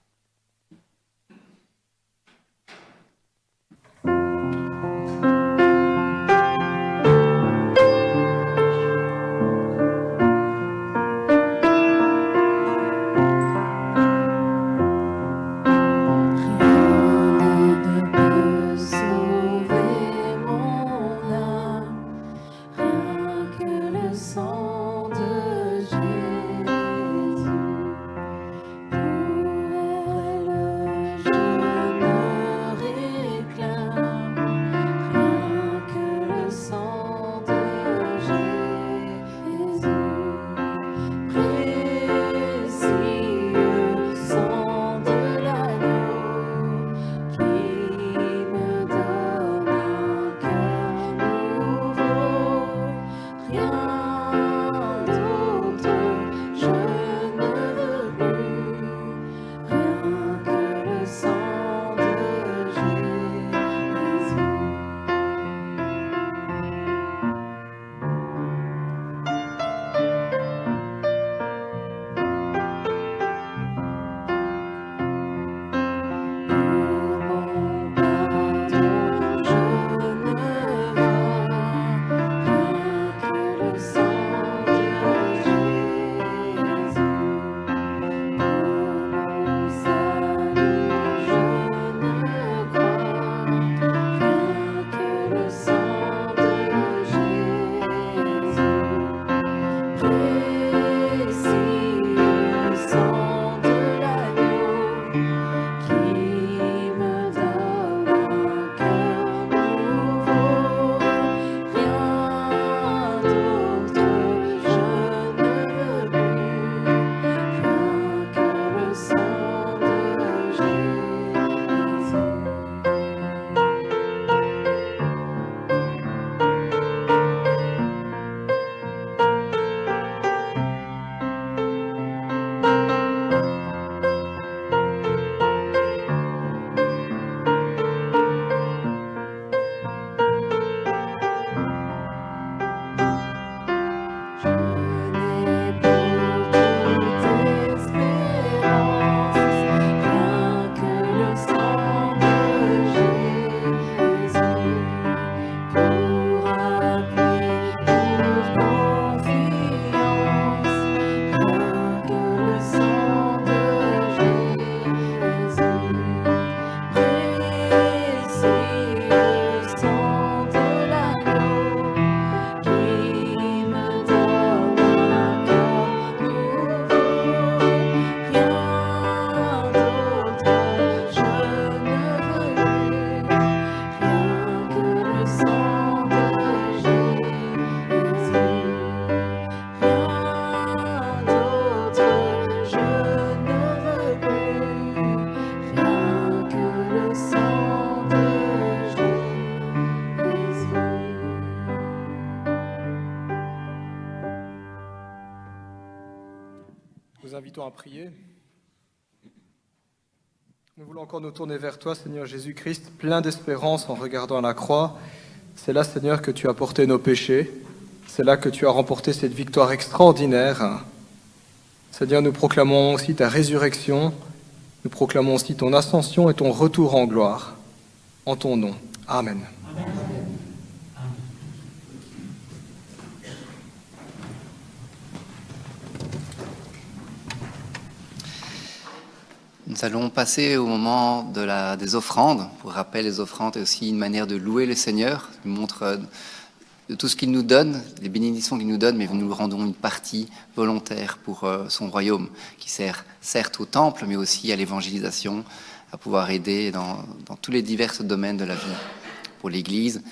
invitons à prier. Nous voulons encore nous tourner vers toi, Seigneur Jésus-Christ, plein d'espérance en regardant à la croix. C'est là, Seigneur, que tu as porté nos péchés. C'est là que tu as remporté cette victoire extraordinaire. Seigneur, nous proclamons aussi ta résurrection. Nous proclamons aussi ton ascension et ton retour en gloire. En ton nom. Amen. Nous allons passer au moment des offrandes. Pour rappel, les offrandes est aussi une manière de louer le Seigneur. Il montre de tout ce qu'il nous donne, les bénédictions qu'il nous donne, mais nous rendons une partie volontaire pour son royaume, qui sert certes au temple, mais aussi à l'évangélisation, à pouvoir aider dans tous les divers domaines de la vie. Pour l'Église,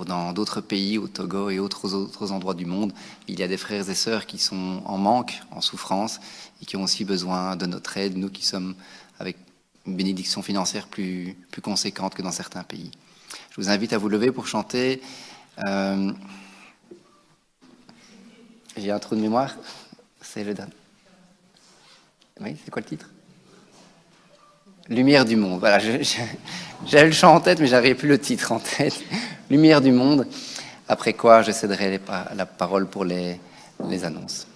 dans d'autres pays, au Togo et autres endroits du monde, il y a des frères et sœurs qui sont en manque, en souffrance, et qui ont aussi besoin de notre aide, nous qui sommes avec une bénédiction financière plus conséquente que dans certains pays. Je vous invite à vous lever pour chanter. J'ai un trou de mémoire. C'est le dernier. Oui, c'est quoi le titre? Lumière du monde. Voilà, j'avais le chant en tête, mais j'avais plus le titre en tête. Lumière du monde. Après quoi, je céderai la parole pour les annonces.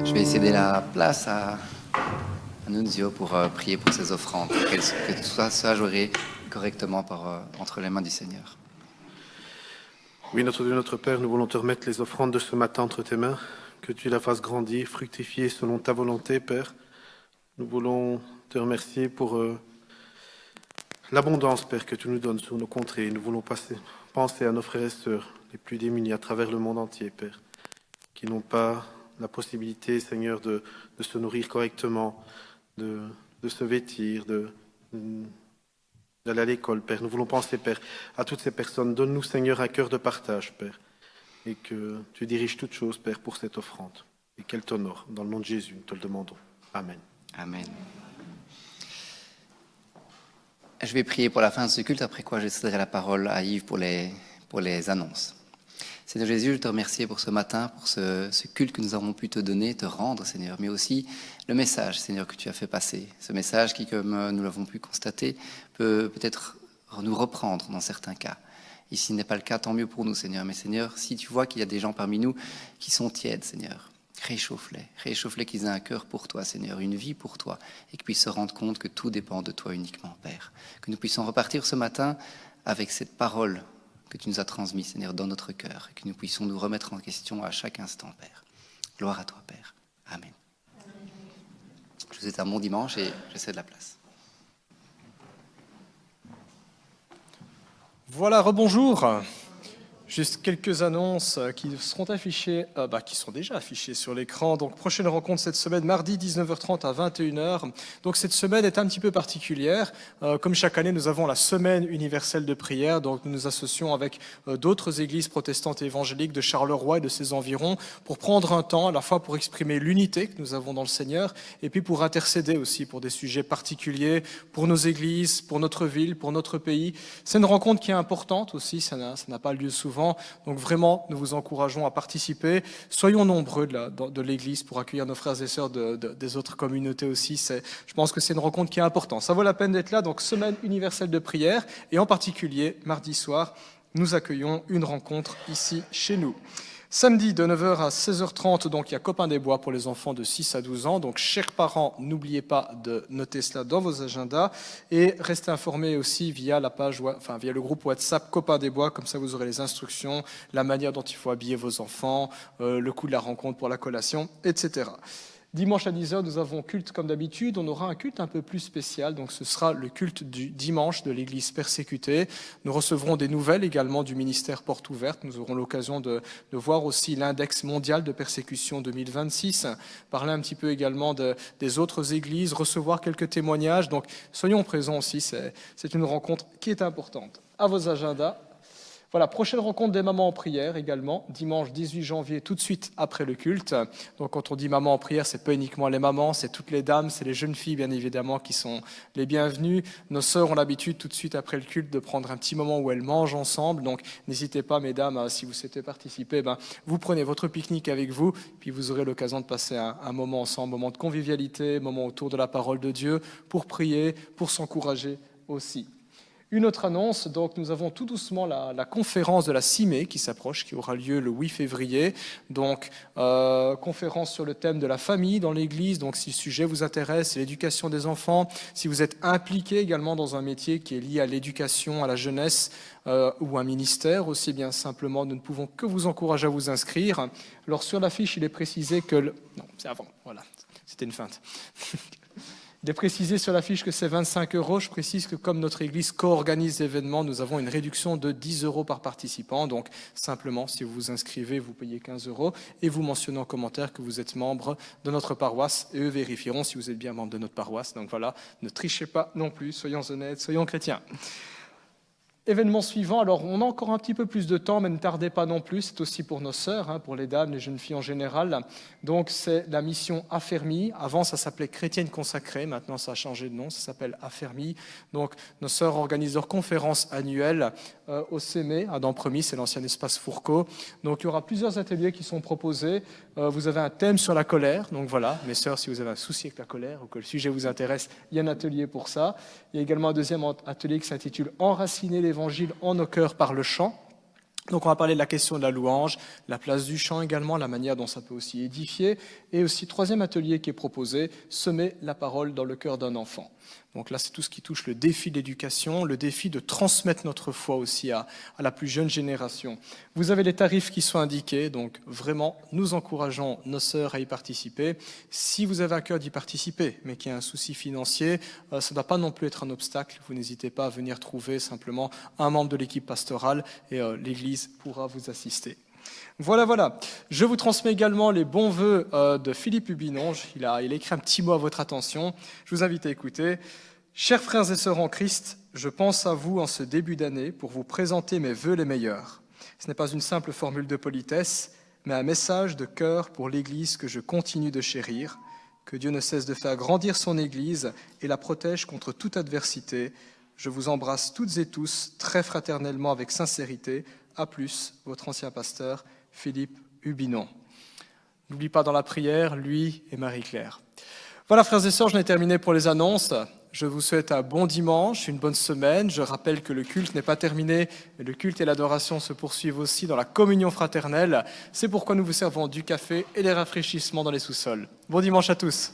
Je vais céder la place à Nunzio pour prier pour ses offrandes, que tout ça soit joué correctement entre les mains du Seigneur. Oui, notre Dieu, notre Père, nous voulons te remettre les offrandes de ce matin entre tes mains, que tu la fasses grandir, fructifier selon ta volonté, Père. Nous voulons te remercier pour l'abondance, Père, que tu nous donnes sur nos contrées. Nous voulons penser à nos frères et sœurs les plus démunis à travers le monde entier, Père, qui n'ont pas la possibilité, Seigneur, de se nourrir correctement, de se vêtir, d'aller à l'école, Père. Nous voulons penser, Père, à toutes ces personnes. Donne-nous, Seigneur, un cœur de partage, Père, et que tu diriges toutes choses, Père, pour cette offrande, et qu'elle t'honore. Dans le nom de Jésus, nous te le demandons. Amen. Amen. Je vais prier pour la fin de ce culte, après quoi je céderai la parole à Yves pour les annonces. Seigneur Jésus, je te remercie pour ce matin, pour ce culte que nous avons pu te donner, te rendre, Seigneur, mais aussi le message, Seigneur, que tu as fait passer. Ce message qui, comme nous l'avons pu constater, peut peut-être nous reprendre dans certains cas. Ici n'est pas le cas, tant mieux pour nous, Seigneur. Mais Seigneur, si tu vois qu'il y a des gens parmi nous qui sont tièdes, Seigneur, réchauffe-les, qu'ils aient un cœur pour toi, Seigneur, une vie pour toi, et qu'ils puissent se rendre compte que tout dépend de toi uniquement, Père. Que nous puissions repartir ce matin avec cette parole que tu nous as transmise, Seigneur, dans notre cœur, et que nous puissions nous remettre en question à chaque instant, Père. Gloire à toi, Père. Amen. Je vous souhaite un bon dimanche et je cède la place. Voilà, rebonjour. Juste quelques annonces qui seront affichées, qui sont déjà affichées sur l'écran. Donc, prochaine rencontre cette semaine, mardi 19h30 à 21h. Donc, cette semaine est un petit peu particulière. Comme chaque année, nous avons la semaine universelle de prière. Donc, nous nous associons avec d'autres églises protestantes et évangéliques de Charleroi et de ses environs pour prendre un temps à la fois pour exprimer l'unité que nous avons dans le Seigneur et puis pour intercéder aussi pour des sujets particuliers, pour nos églises, pour notre ville, pour notre pays. C'est une rencontre qui est importante aussi. Ça n'a pas lieu souvent. Donc vraiment, nous vous encourageons à participer. Soyons nombreux de l'Église pour accueillir nos frères et sœurs des autres communautés aussi. Je pense que c'est une rencontre qui est importante. Ça vaut la peine d'être là. Donc, semaine universelle de prière. Et en particulier, mardi soir, nous accueillons une rencontre ici chez nous. Samedi de 9h à 16h30, donc il y a Copain des Bois pour les enfants de 6 à 12 ans. Donc, chers parents, n'oubliez pas de noter cela dans vos agendas et restez informés aussi via le groupe WhatsApp Copain des Bois. Comme ça, vous aurez les instructions, la manière dont il faut habiller vos enfants, le coût de la rencontre pour la collation, etc. Dimanche à 10h, nous avons culte comme d'habitude. On aura un culte un peu plus spécial. Donc, ce sera le culte du dimanche de l'Église persécutée. Nous recevrons des nouvelles également du ministère Porte Ouverte. Nous aurons l'occasion de voir aussi l'index mondial de persécution 2026, parler un petit peu également des autres églises, recevoir quelques témoignages. Donc, soyons présents aussi. C'est une rencontre qui est importante. À vos agendas. Voilà, prochaine rencontre des mamans en prière également, dimanche 18 janvier, tout de suite après le culte. Donc quand on dit maman en prière, c'est pas uniquement les mamans, c'est toutes les dames, c'est les jeunes filles bien évidemment qui sont les bienvenues. Nos sœurs ont l'habitude tout de suite après le culte de prendre un petit moment où elles mangent ensemble. Donc n'hésitez pas mesdames, si vous souhaitez participer, vous prenez votre pique-nique avec vous, puis vous aurez l'occasion de passer un moment ensemble, un moment de convivialité, un moment autour de la parole de Dieu, pour prier, pour s'encourager aussi. Une autre annonce, donc nous avons tout doucement la conférence de la CIME qui s'approche, qui aura lieu le 8 février. Donc, conférence sur le thème de la famille dans l'Église. Donc, si le sujet vous intéresse, c'est l'éducation des enfants. Si vous êtes impliqué également dans un métier qui est lié à l'éducation, à la jeunesse ou un ministère, aussi bien simplement, nous ne pouvons que vous encourager à vous inscrire. Alors, sur l'affiche, il est précisé que... Non, c'est avant, voilà, c'était une feinte. Il est précisé sur l'affiche que c'est 25 €. Je précise que comme notre Église co-organise l'événement, nous avons une réduction de 10 € par participant. Donc simplement, si vous vous inscrivez, vous payez 15 € et vous mentionnez en commentaire que vous êtes membre de notre paroisse. Et eux vérifieront si vous êtes bien membre de notre paroisse. Donc voilà, ne trichez pas non plus, soyons honnêtes, soyons chrétiens. Événement suivant, alors on a encore un petit peu plus de temps, mais ne tardez pas non plus, c'est aussi pour nos sœurs, pour les dames, les jeunes filles en général. Donc c'est la mission Affermi. Avant ça s'appelait Chrétienne consacrée, maintenant ça a changé de nom, ça s'appelle Affermi. Donc nos sœurs organisent leur conférence annuelle au Sémé, à Dampremis, c'est l'ancien espace Fourcault. Donc il y aura plusieurs ateliers qui sont proposés. Vous avez un thème sur la colère, donc voilà, mes sœurs, si vous avez un souci avec la colère ou que le sujet vous intéresse, il y a un atelier pour ça. Il y a également un deuxième atelier qui s'intitule Enraciner l'évangile en nos cœurs par le chant. Donc on va parler de la question de la louange, la place du chant également, la manière dont ça peut aussi édifier. Et aussi, troisième atelier qui est proposé, semer la parole dans le cœur d'un enfant. Donc là, c'est tout ce qui touche le défi de l'éducation, le défi de transmettre notre foi aussi à la plus jeune génération. Vous avez les tarifs qui sont indiqués, donc vraiment, nous encourageons nos sœurs à y participer. Si vous avez à cœur d'y participer, mais qu'il y a un souci financier, ça ne doit pas non plus être un obstacle. Vous n'hésitez pas à venir trouver simplement un membre de l'équipe pastorale et l'Église pourra vous assister. Voilà. Je vous transmets également les bons vœux de Philippe Hubinon. Il a écrit un petit mot à votre attention. Je vous invite à écouter. Chers frères et sœurs en Christ, je pense à vous en ce début d'année pour vous présenter mes vœux les meilleurs. Ce n'est pas une simple formule de politesse, mais un message de cœur pour l'Église que je continue de chérir. Que Dieu ne cesse de faire grandir son Église et la protège contre toute adversité. Je vous embrasse toutes et tous très fraternellement avec sincérité. À plus, votre ancien pasteur, Philippe Hubinon. N'oublie pas dans la prière, lui et Marie-Claire. Voilà, frères et sœurs, j'en ai terminé pour les annonces. Je vous souhaite un bon dimanche, une bonne semaine. Je rappelle que le culte n'est pas terminé, mais le culte et l'adoration se poursuivent aussi dans la communion fraternelle. C'est pourquoi nous vous servons du café et des rafraîchissements dans les sous-sols. Bon dimanche à tous.